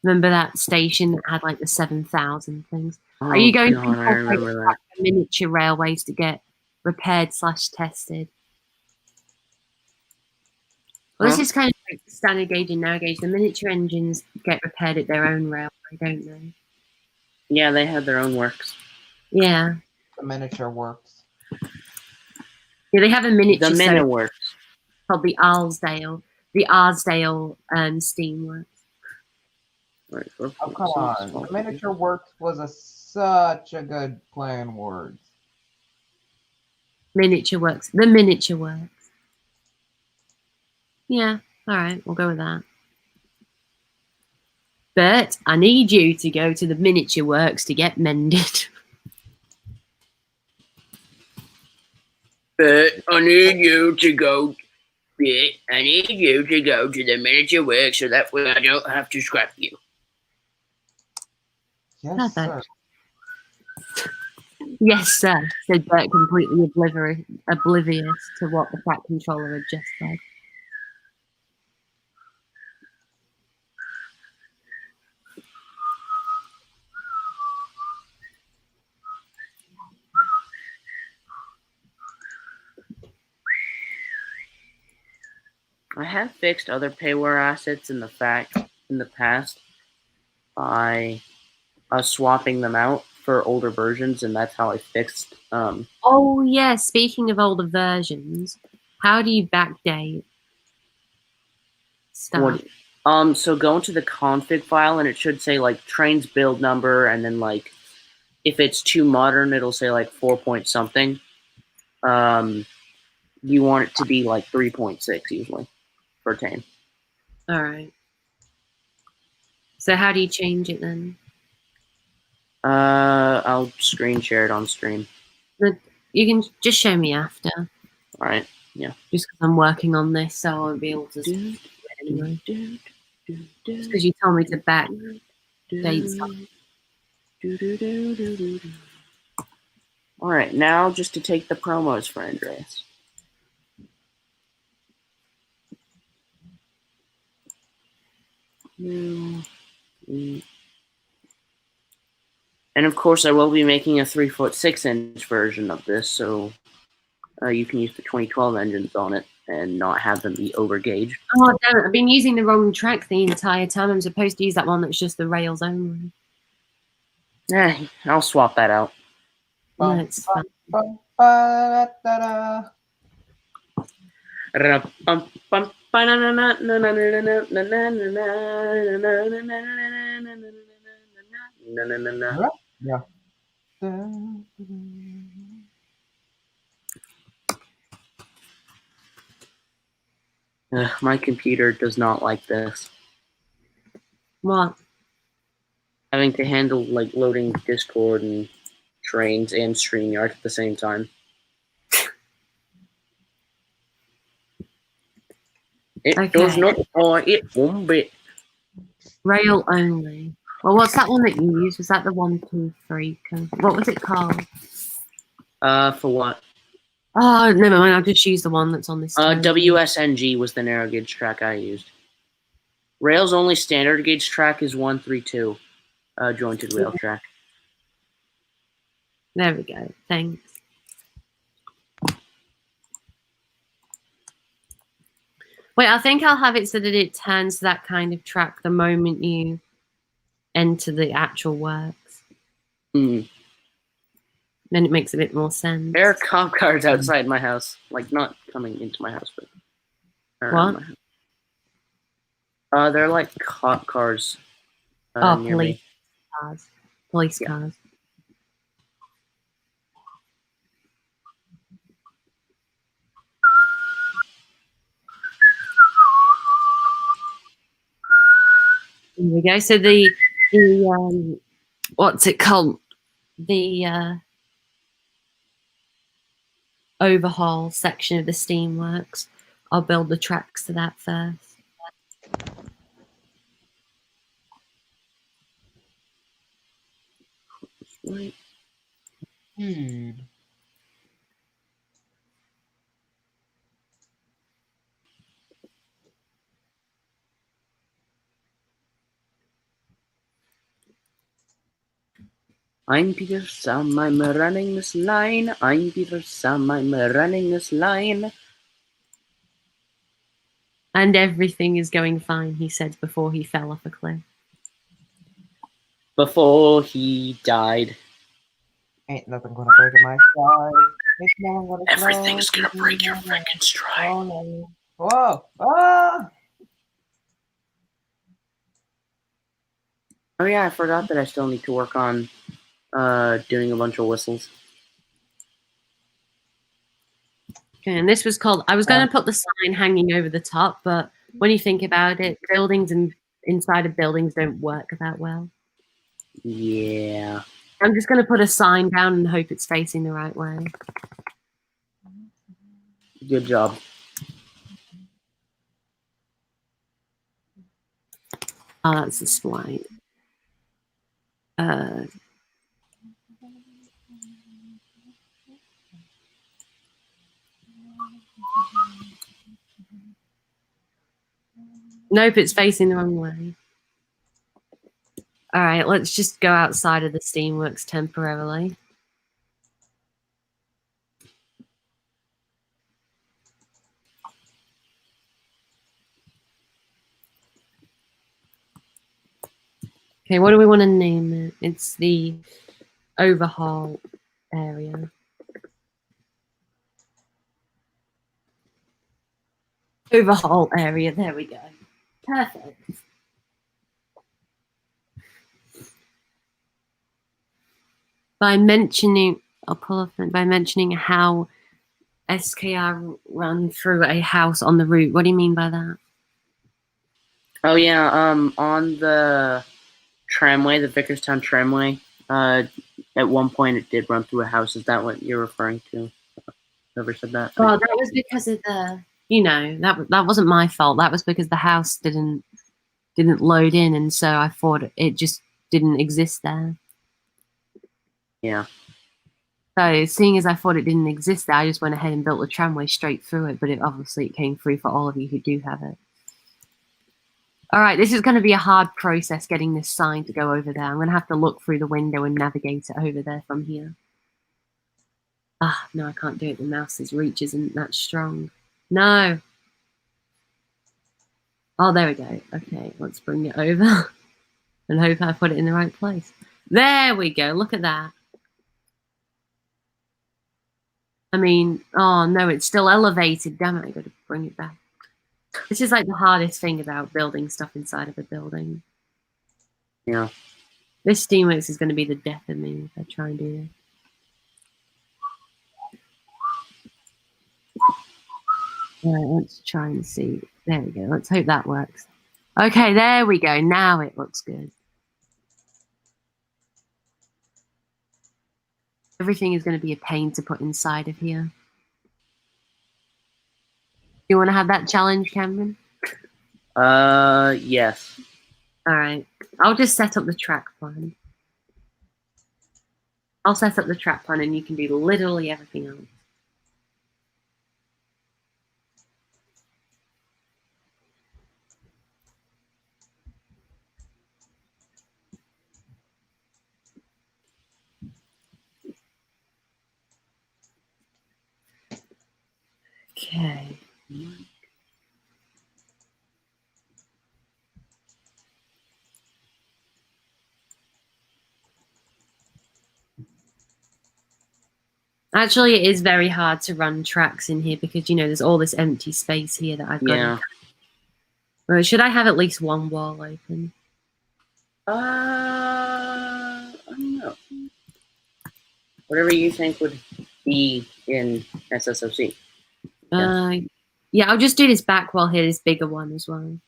Remember that station that had like the 7,000 things? Are you going God, I remember that. to miniature railways to get repaired/tested? Well, this is kind of like standard gauge and narrow gauge. The miniature engines get repaired at their own railway, don't they? Yeah, they had their own works. Yeah. The miniature works. Yeah, they have a miniature The Minna works. called the Arsdale Steamworks. Right, Oh, come on. The miniature works was such a good play on words. Miniature works. The miniature works. Yeah, all right, we'll go with that. But I need you to go to the miniature works to get mended. But I need you to go. I need you to go to the miniature work so that way I don't have to scrap you. Yes, Perfect. sir. Yes, sir, said Bert, completely oblivious to what the Fat Controller had just said. I have fixed other payware assets in the past by swapping them out for older versions, and that's how I fixed. Oh yeah, speaking of older versions, how do you backdate stuff? So go into the config file, and it should say like Trainz build number, and then like if it's too modern, it'll say like 4 point something. You want it to be like 3.6 usually for Tane. All right. So how do you change it then? I'll screen share it on stream. You can just show me after. All right. Yeah. Just because I'm working on this, so I won't be able to do it anyway. Just because you told me to backdate stuff. All right. Now just to take the promos for Andreas. And of course, I will be making a 3'6" version of this, so you can use the 2012 engines on it and not have them be overgauged. Oh, damn it. I've been using the wrong track the entire time. I'm supposed to use that one that's just the rails only. I'll swap that out. No, it's fine. Yeah. My computer does not like this. What? Having to handle like loading Discord and Trainz and StreamYard at the same time. It does not buy it one bit. Rail only. Well, what's that one that you used? Was that the 1, 2, 3? What was it called? For what? Oh, never mind. I'll just use the one that's on this. WSNG was the narrow gauge track I used. Rails only standard gauge track is 132, jointed rail track. There we go. Thanks. Wait, I think I'll have it so that it turns that kind of track the moment you enter the actual works. Mm. Then it makes a bit more sense. There are cop cars outside my house. Like, not coming into my house, but around What? my house. They're like cop cars near police me. cars. Police Yeah. cars. Here we go. So the what's it called? The overhaul section of the steamworks. I'll build the tracks to that first. Right. I'm Peter Sam, I'm running this line. I'm Peter Sam, I'm running this line. And everything is going fine, he said before he fell off a cliff. Before he died. Ain't nothing gonna break my stride. Ain't no one gonna Everything's slow gonna break your me freaking stride. down. Whoa! Ah! Oh yeah, I forgot that I still need to work on doing a bunch of whistles. Okay, and this was called, I was going to put the sign hanging over the top, but when you think about it, buildings and inside of buildings don't work that well. Yeah. I'm just going to put a sign down and hope it's facing the right way. Good job. Oh, that's the spline. Nope, it's facing the wrong way. All right, let's just go outside of the steamworks temporarily. Okay, what do we want to name it? It's the overhaul area. Overhaul area, there we go. Perfect. By mentioning, I'll pull off by mentioning how SKR run through a house on the route. What do you mean by that? Oh yeah, on the tramway, the Vickerstown tramway, at one point it did run through a house. Is that what you're referring to? Whoever said that? Oh, that was because of the, you know, that wasn't my fault. That was because the house didn't load in, and so I thought it just didn't exist there. Yeah. So seeing as I thought it didn't exist there, I just went ahead and built a tramway straight through it, but it obviously came through for all of you who do have it. All right, this is going to be a hard process getting this sign to go over there. I'm going to have to look through the window and navigate it over there from here. Ah, no, I can't do it. The mouse's reach isn't that strong. No. Oh, there we go. Okay, let's bring it over and hope I put it in the right place. There we go. Look at that. I mean, oh no, it's still elevated. Damn it, I got to bring it back. This is like the hardest thing about building stuff inside of a building. Yeah. This steamworks is going to be the death of me if I try and do this. All right, let's try and see. There we go. Let's hope that works. Okay, there we go. Now it looks good. Everything is going to be a pain to put inside of here. You want to have that challenge, Cameron? Yes. All right. I'll just set up the track plan. I'll set up the track plan and you can do literally everything else. Okay. Actually, it is very hard to run tracks in here because, you know, there's all this empty space here that I've got. Yeah. Well, should I have at least one wall open? I don't know. Whatever you think would be in SSOC. Yeah, I'll just do this back wall here, this bigger one as well.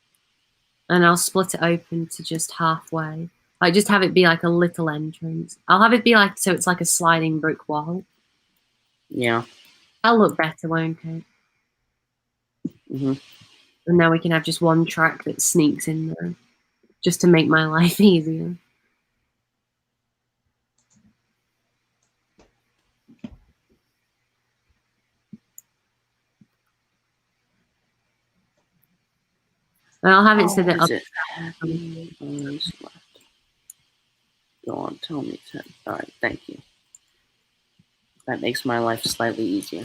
And I'll split it open to just halfway. Like, just have it be like a little entrance. I'll have it be like, so it's like a sliding brick wall. Yeah. That'll look better, won't it? Mm-hmm. And now we can have just one track that sneaks in there, just to make my life easier. And I'll have it so that Is it? Go on, tell me. All right, thank you. That makes my life slightly easier.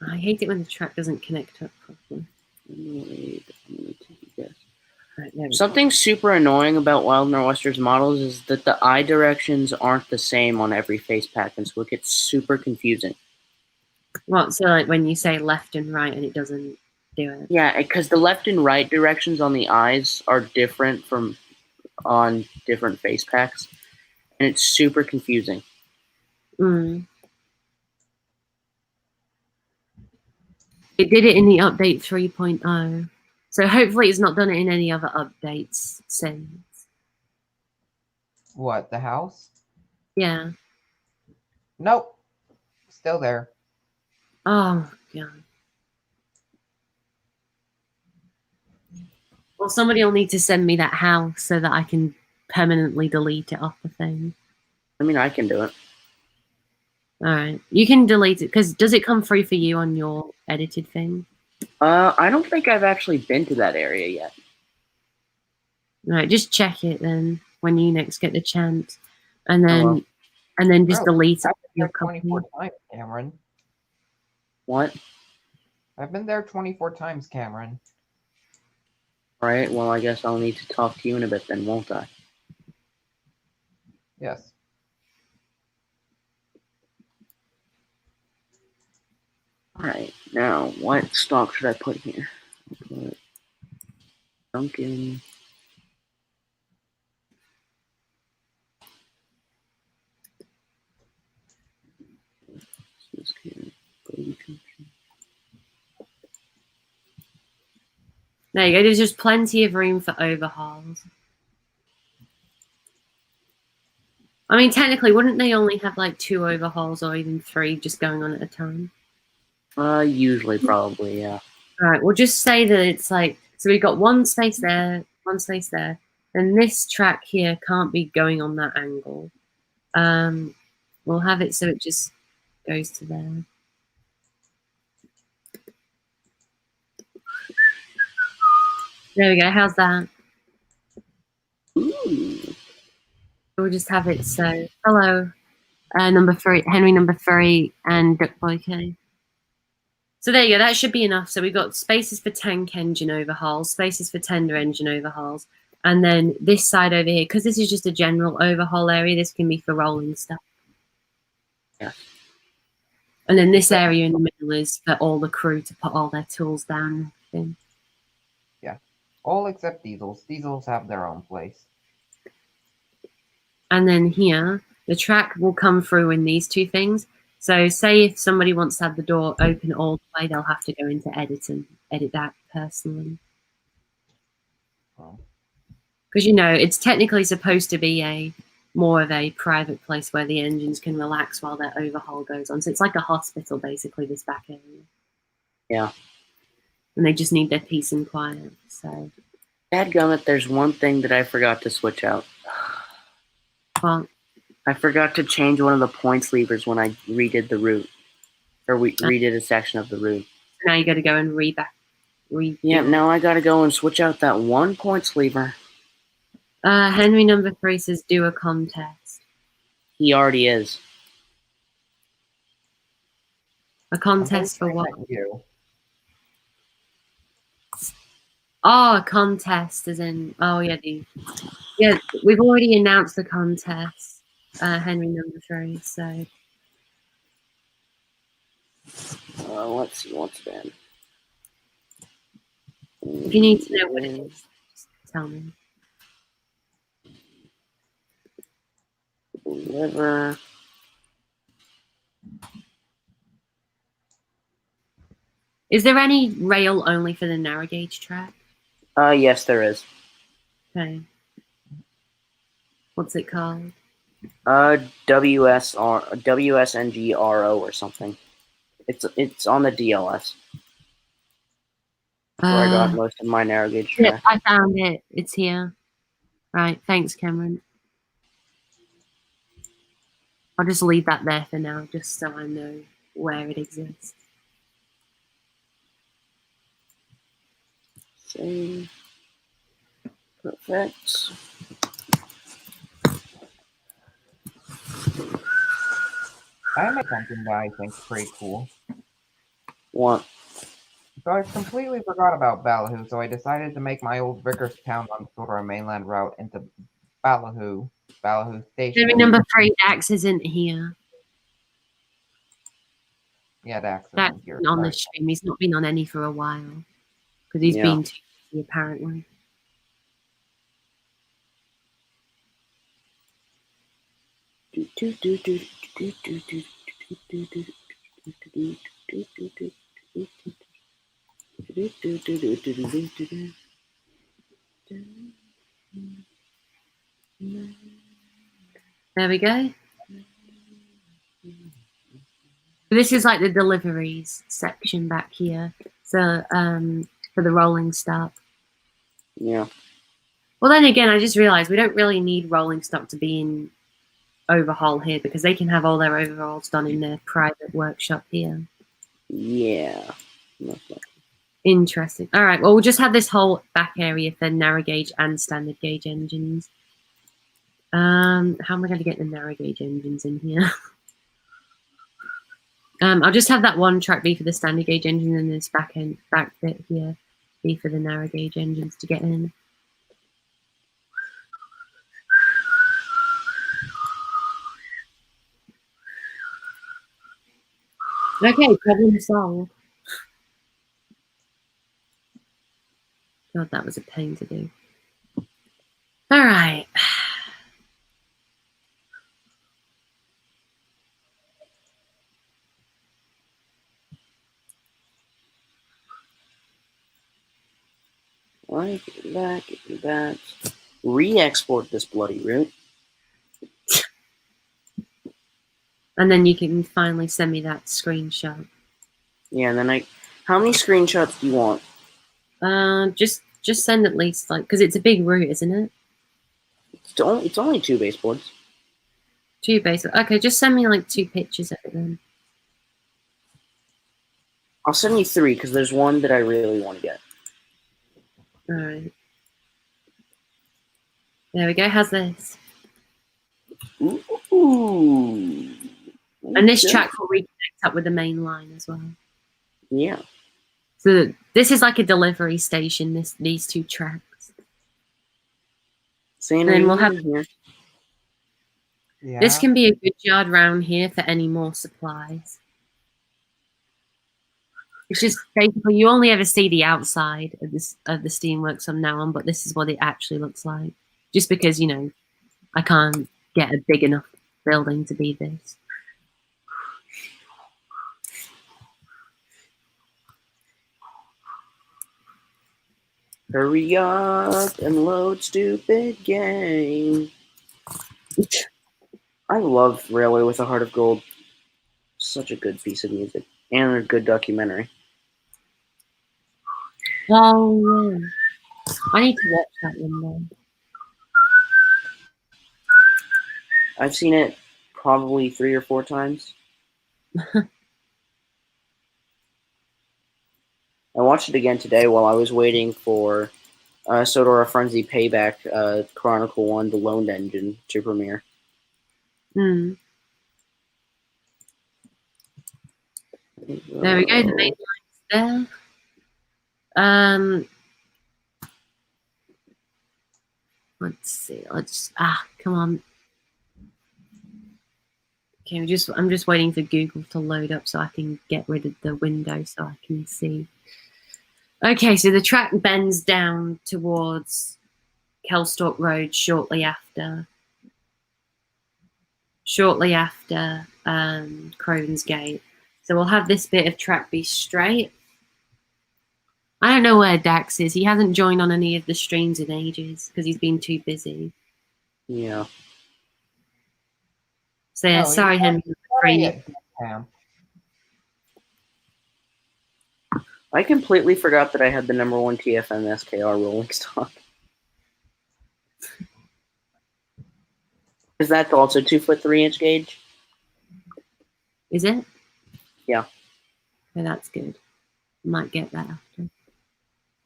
I hate it when the track doesn't connect up properly. Wait, I'm gonna take a guess. Right, there we go. Something super annoying about Wild Nor'Westers models is that the eye directions aren't the same on every face pack, and so it gets super confusing. What, so like when you say left and right and it doesn't do it? Yeah, because the left and right directions on the eyes are different from on different face packs, and it's super confusing. Mm. It did it in the update 3.0. So hopefully it's not done it in any other updates since. What, the house? Yeah. Nope. Still there. Oh, God. Well, somebody will need to send me that house so that I can permanently delete it off the thing. I mean, I can do it. All right. You can delete it, because does it come free for you on your edited thing? I don't think I've actually been to that area yet. All right, just check it then when you next get the chance. And then, well. Just Bro, delete it. I've been there Your copy. 24 times, Cameron. What? I've been there 24 times, Cameron. All right, well, I guess I'll need to talk to you in a bit then, won't I? Yes. All right, now, what stock should I put here? Put Duncan. There you go. There's just plenty of room for overhauls. I mean, technically, wouldn't they only have like 2 overhauls or even 3 just going on at a time? Usually, probably, yeah. All right, we'll just say that it's like, so we've got 1 space there, 1 space there, and this track here can't be going on that angle. We'll have it so it just goes to there. There we go. How's that? Ooh. We'll just have it so, hello, number 3, Henry number 3, and Duck Boy K. So there you go. That should be enough. So we've got spaces for tank engine overhauls, spaces for tender engine overhauls, and then this side over here, because this is just a general overhaul area, this can be for rolling stuff. Yeah. And then this area in the middle is for all the crew to put all their tools down and everything. Yeah. All except Diesels. Diesels have their own place. And then here, the track will come through in these 2 things. So say if somebody wants to have the door open all the way, they'll have to go into edit and edit that personally. Because, you know, it's technically supposed to be more of a private place where the engines can relax while their overhaul goes on. So it's like a hospital, basically, this back area. Yeah. And they just need their peace and quiet. So. Dadgummit, there's one thing that I forgot to switch out. Well, I forgot to change one of the points levers when I redid the route. Or we redid a section of the route. Now you got to go and Yeah, now I gotta go and switch out that one points lever. Henry number 3 says do a contest. He already is. A contest for what? You. Oh, a contest as in, oh yeah, yeah, we've already announced the contest, Henry number 3, so. Let's see what's been. If you need to know what it is, just tell me. Liver. Is there any rail only for the narrow gauge track? Yes, there is. Okay. What's it called? WSNGRO or something. It's on the DLS. Where I got most of my narrow gauge track. Yeah, I found it. It's here. Right. Thanks, Cameron. I'll just leave that there for now, just so I know where it exists. Save. Perfect. I made something that I think is pretty cool. What? So I completely forgot about Ballahoo, so I decided to make my old Vicarstown on sort of main route into Ballahoo Station. Henry number 3, Dax isn't here. Yeah, Dax Dax isn't here. isn't on the stream. He's not been on any for a while. Because he's been too busy, apparently. There we go. This is like the deliveries section back here. So for the rolling stock. Yeah. Well, then again, I just realized we don't really need rolling stock to be in overhaul here because they can have all their overhauls done in their private workshop here. Yeah. Interesting. All right. Well, we'll just have this whole back area for narrow gauge and standard gauge engines. How am I going to get the narrow gauge engines in here? I'll just have that one track be for the standard gauge engine and this back bit here be for the narrow gauge engines to get in. Okay, problem solved. God, that was a pain to do. All right. Like that. Re-export this bloody route. And then you can finally send me that screenshot. Yeah, and then how many screenshots do you want? Just send at least because it's a big route, isn't it? It's only 2 baseboards. 2 basic. Okay, just send me 2 pictures of it then. I'll send you 3 because there's one that I really want to get. All right. There we go. How's this? Ooh. And this track will reconnect up with the main line as well. Yeah. So this is like a delivery station. These 2 tracks. And then we'll have here. Yeah. This can be a good yard round here for any more supplies. It's just basically you only ever see the outside of the steamworks from now on, but this is what it actually looks like. Just because I can't get a big enough building to be this. Hurry up and load, stupid game. I love Railway with a Heart of Gold. Such a good piece of music. And a good documentary. Oh, yeah. I need to watch that one though. I've seen it probably 3 or 4 times. I watched it again today while I was waiting for Sodora Frenzy Payback Chronicle 1, The Lone Engine, to premiere. Hmm. There we go. The main line's there. Let's see. Come on. Okay, I'm just waiting for Google to load up so I can get rid of the window so I can see. Okay, so the track bends down towards Kelstorp Road shortly after Crovan's Gate. So we'll have this bit of track be straight. I don't know where Dax is. He hasn't joined on any of the streams in ages because he's been too busy. Yeah. So yeah, sorry, Henry. I completely forgot that I had the #1 TFM SKR rolling stock. Is that also 2-foot 3-inch gauge? Is it? Yeah. Okay, that's good. Might get that after.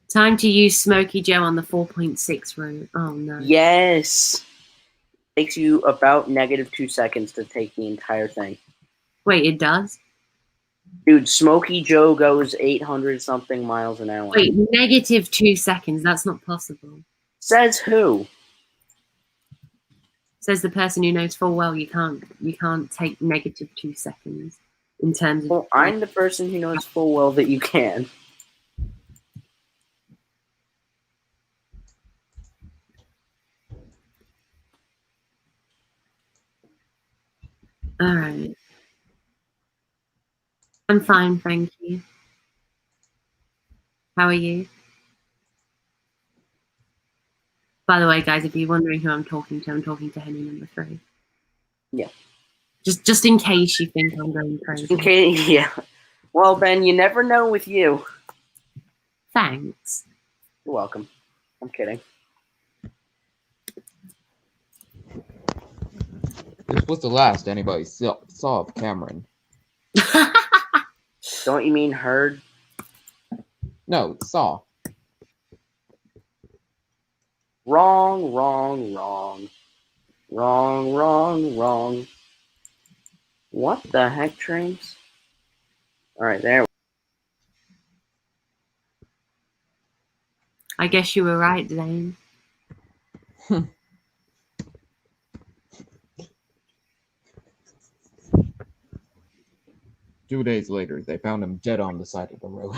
Time to use Smokey Joe on the 4.6 route. Oh no. Yes. Takes you about -2 seconds to take the entire thing. Wait, it does? Dude, Smokey Joe goes 800 something miles an hour. Wait, -2 seconds. That's not possible. Says who? Says the person who knows full well you can't take -2 seconds in terms of. Well, I'm the person who knows full well that you can. All right. I'm fine, thank you. How are you? By the way, guys, if you're wondering who I'm talking to Henry #3. Yeah. Just in case you think I'm going crazy. Okay, yeah. Well, Ben, you never know with you. Thanks. You're welcome. I'm kidding. This was the last anybody saw of Cameron. Don't you mean heard? No, saw. Wrong, wrong, wrong. Wrong, wrong, wrong. What the heck, Trainz? Alright, there. I guess you were right, Zane. 2 days later, they found him dead on the side of the road.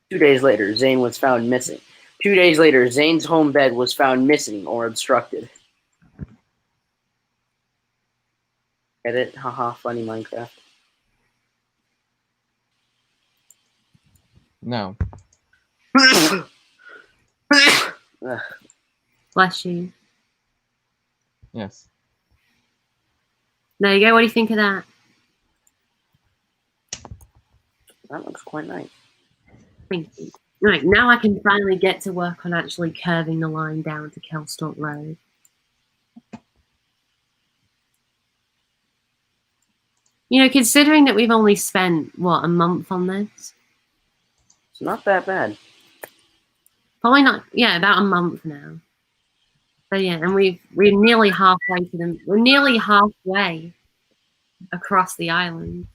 2 days later, Zane was found missing. 2 days later, Zane's home bed was found missing or obstructed. Get it? Haha, funny Minecraft. No. Bless you. Yes. There you go. What do you think of that? That looks quite nice. Thank you. Right, now I can finally get to work on actually curving the line down to Kelstorp Road. You know, considering that we've only spent, what, a month on this? It's not that bad. Probably not, yeah, about a month now. So yeah, and we're nearly halfway to them. We're nearly halfway across the island.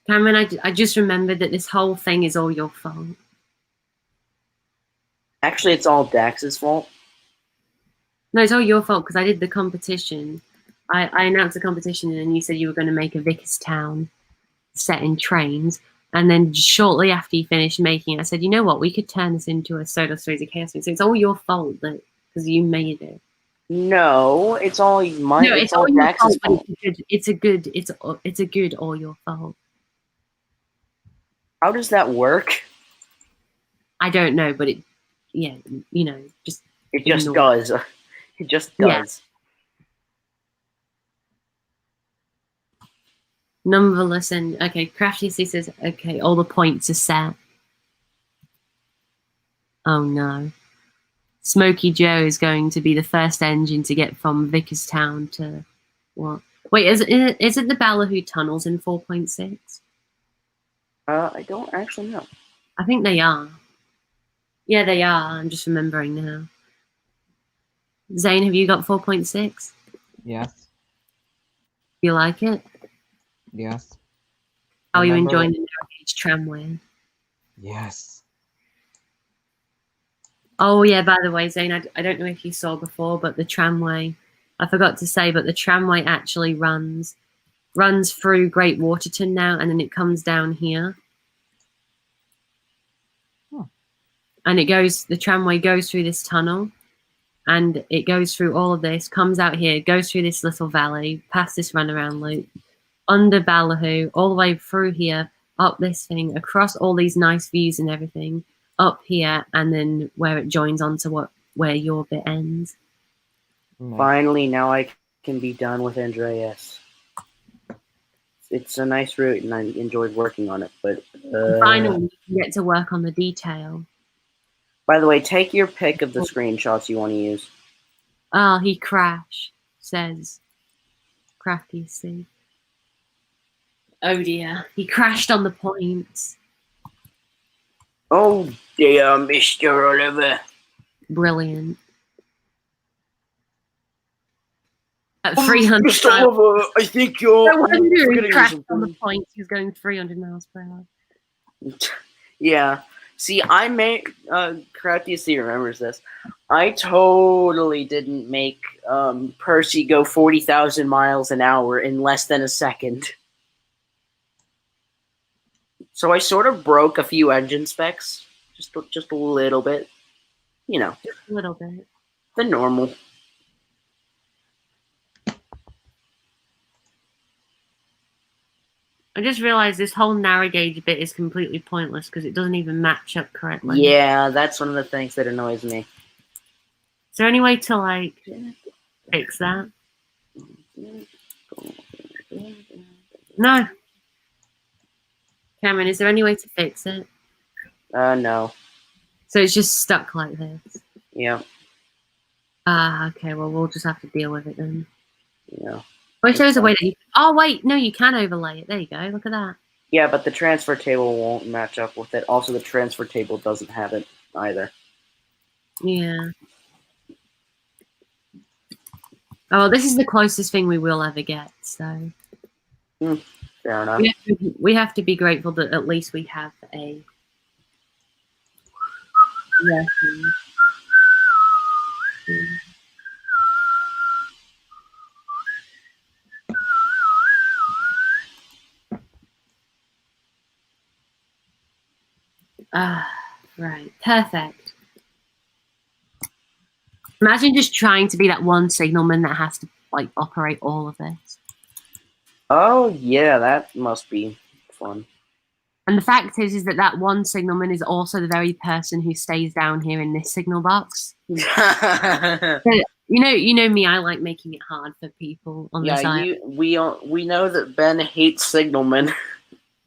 Cameron, I just remembered that this whole thing is all your fault. Actually, it's all Dax's fault. No, it's all your fault because I did the competition. I announced the competition and you said you were going to make a Vickerstown set in Trainz. And then shortly after you finished making it, I said, you know what? We could turn this into a Soda Stories of Chaos. So it's all your fault because you made it. No, it's all mine. No, it's all Dax's fault. It's a good all your fault. How does that work? I don't know, but it just It just does. It just does. Numberless and okay, Crafty says okay, all the points are set. Oh no. Smoky Joe is going to be the first engine to get from Vickerstown to what? Wait, is it the Ballahoo tunnels in 4.6? I don't actually know. I think they are. Yeah, they are. I'm just remembering now. Zane, have you got 4.6? Yes. You like it? Yes. How are you Remember- enjoying the narrow gauge tramway? Yes. Oh yeah, by the way, Zane, I don't know if you saw before, but the tramway, I forgot to say, but the tramway actually runs through Great Waterton now, and then it comes down here. Huh. And the tramway goes through this tunnel, and it goes through all of this, comes out here, goes through this little valley, past this runaround loop, under Ballahoo, all the way through here, up this thing, across all these nice views and everything, up here, and then where it joins onto where your bit ends. Nice. Finally, now I can be done with Andreas. It's a nice route, and I enjoyed working on it. But Finally, you can get to work on the detail. by the way, take your pick of the screenshots you want to use. Oh, he crashed, says Crafty C. Oh dear, he crashed on the points. Oh dear, Mr. Oliver. Brilliant. At 300 Mr. miles. Oliver, I think you're No wonder he forgetting crashed on something. the points. He was going 300 miles per hour. Yeah. See, I made Crafty C remembers this. I totally didn't make Percy go 40,000 miles an hour in less than a second. So I sort of broke a few engine specs, just a little bit. You know, Just a little bit. the normal. I just realized this whole narrow gauge bit is completely pointless because it doesn't even match up correctly. Yeah, that's one of the things that annoys me. Is there any way to like fix that? No. Cameron, is there any way to fix it? No. So it's just stuck like this. Yeah. Ah, okay. Well, we'll just have to deal with it then. Yeah. I wish there was a way that you. Oh wait, no, you can overlay it. There you go. Look at that. Yeah, but the transfer table won't match up with it. Also, the transfer table doesn't have it either. Yeah. Oh, well, this is the closest thing we will ever get. So Fair enough. we have to be grateful that at least we have a. Yeah. Ah, right. Perfect. Imagine just trying to be that one signalman that has to like operate all of this. Oh, yeah, that must be fun. And the fact is that one signalman is also the very person who stays down here in this signal box. Yeah, So, you know me. I like making it hard for people on the side. we know that Ben hates signalmen.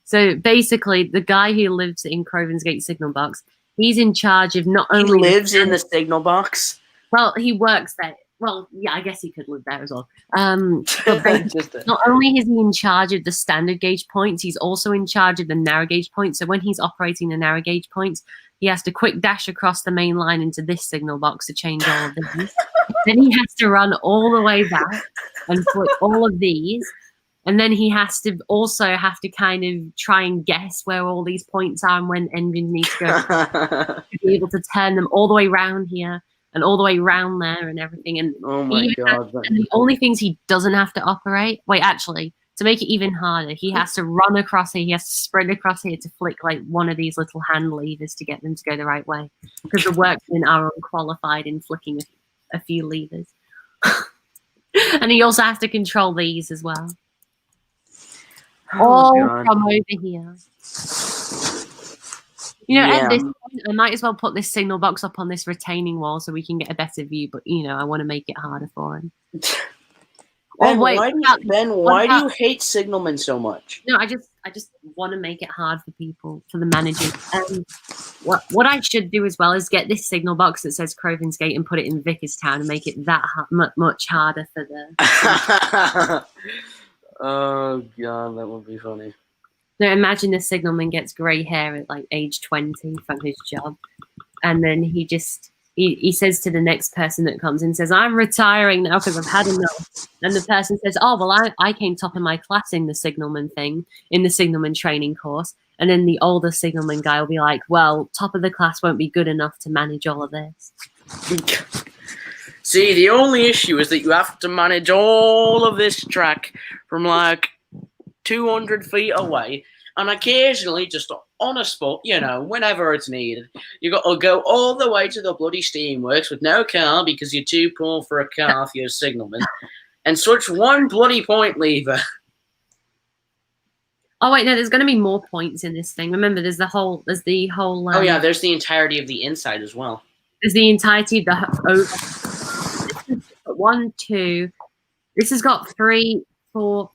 So basically, the guy who lives in Crovan's Gate signal box, he's in charge of not He only lives in the signal box. Well, he works there. Well, yeah, I guess he could live there as well. But Just not only is he in charge of the standard gauge points, he's also in charge of the narrow gauge points. So when he's operating the narrow gauge points, he has to quick dash across the main line into this signal box to change all of these. Then he has to run all the way back and flip all of these. And then he has to also kind of try and guess where all these points are and when engines need to go to be able to turn them all the way around here and all the way around there and everything. And Oh my god. and the only things he doesn't have to operate, actually, to make it even harder, he has to run across here, he has to sprint across here to flick like one of these little hand levers to get them to go the right way. Because the workmen are unqualified in flicking a few levers. And he also has to control these as well. All God. from over here. At this point, I might as well put this signal box up on this retaining wall so we can get a better view, but I want to make it harder for him. Ben, wait, why do you hate signalmen so much? No, I just want to make it hard for people, for the managers. What I should do as well is get this signal box that says Crovan's Gate and put it in Vickerstown and make it that much harder for the. Oh god, that would be funny. No, imagine the signalman gets grey hair at like age 20 from his job, and then he says to the next person that comes in, says, "I'm retiring now because I've had enough." And the person says, "Oh, well, I came top of my class in the signalman thing, in the signalman training course." And then the older signalman guy will be like, "Well, top of the class won't be good enough to manage all of this." See, the only issue is that you have to manage all of this track from like 200 feet away, and occasionally just on a spot, whenever it's needed. You got to go all the way to the bloody steamworks with no car because you're too poor for a car if you're a signalman, and switch one bloody point lever. Oh wait, no, there's going to be more points in this thing. Remember, there's the whole. Oh yeah, there's the entirety of the inside as well. There's the entirety of the 1, 2. This has got 3, 4.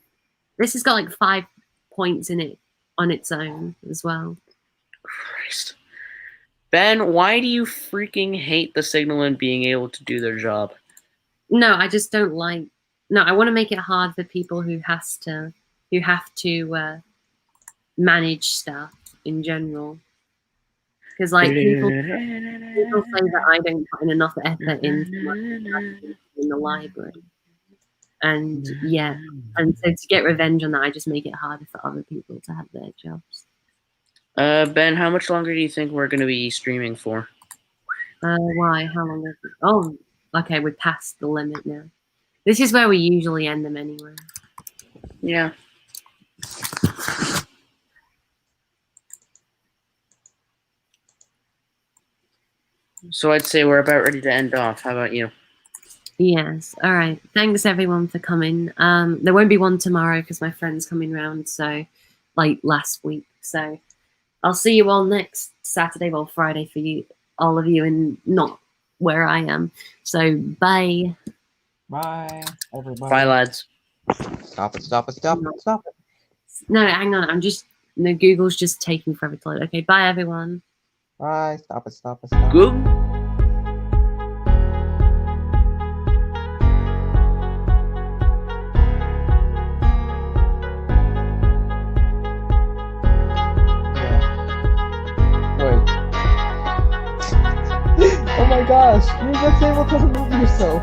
This has got like 5 points in it on its own as well. Christ. Ben, why do you freaking hate the signalmen being able to do their job? No, I just don't like. No, I want to make it hard for people who have to manage stuff in general. Because like people say that I don't put in enough effort in the library. And and so to get revenge on that, I just make it harder for other people to have their jobs. Ben, how much longer do you think we're going to be streaming for? Why? How long? Oh, okay, we're past the limit now. This is where we usually end them anyway. Yeah. So I'd say we're about ready to end off. How about you? Yes. All right. Thanks everyone for coming. There won't be one tomorrow because my friend's coming round. So, like last week. So, I'll see you all next Saturday or Friday for you, all of you, and not where I am. So, bye. Bye, everybody. Bye, lads. Stop it! Stop it! Stop it! Stop it! No, hang on. Google's just taking forever to load. Okay. Bye, everyone. Bye. Stop it! Stop it! Stop it! Good. Oh my gosh, you're just able to remove yourself.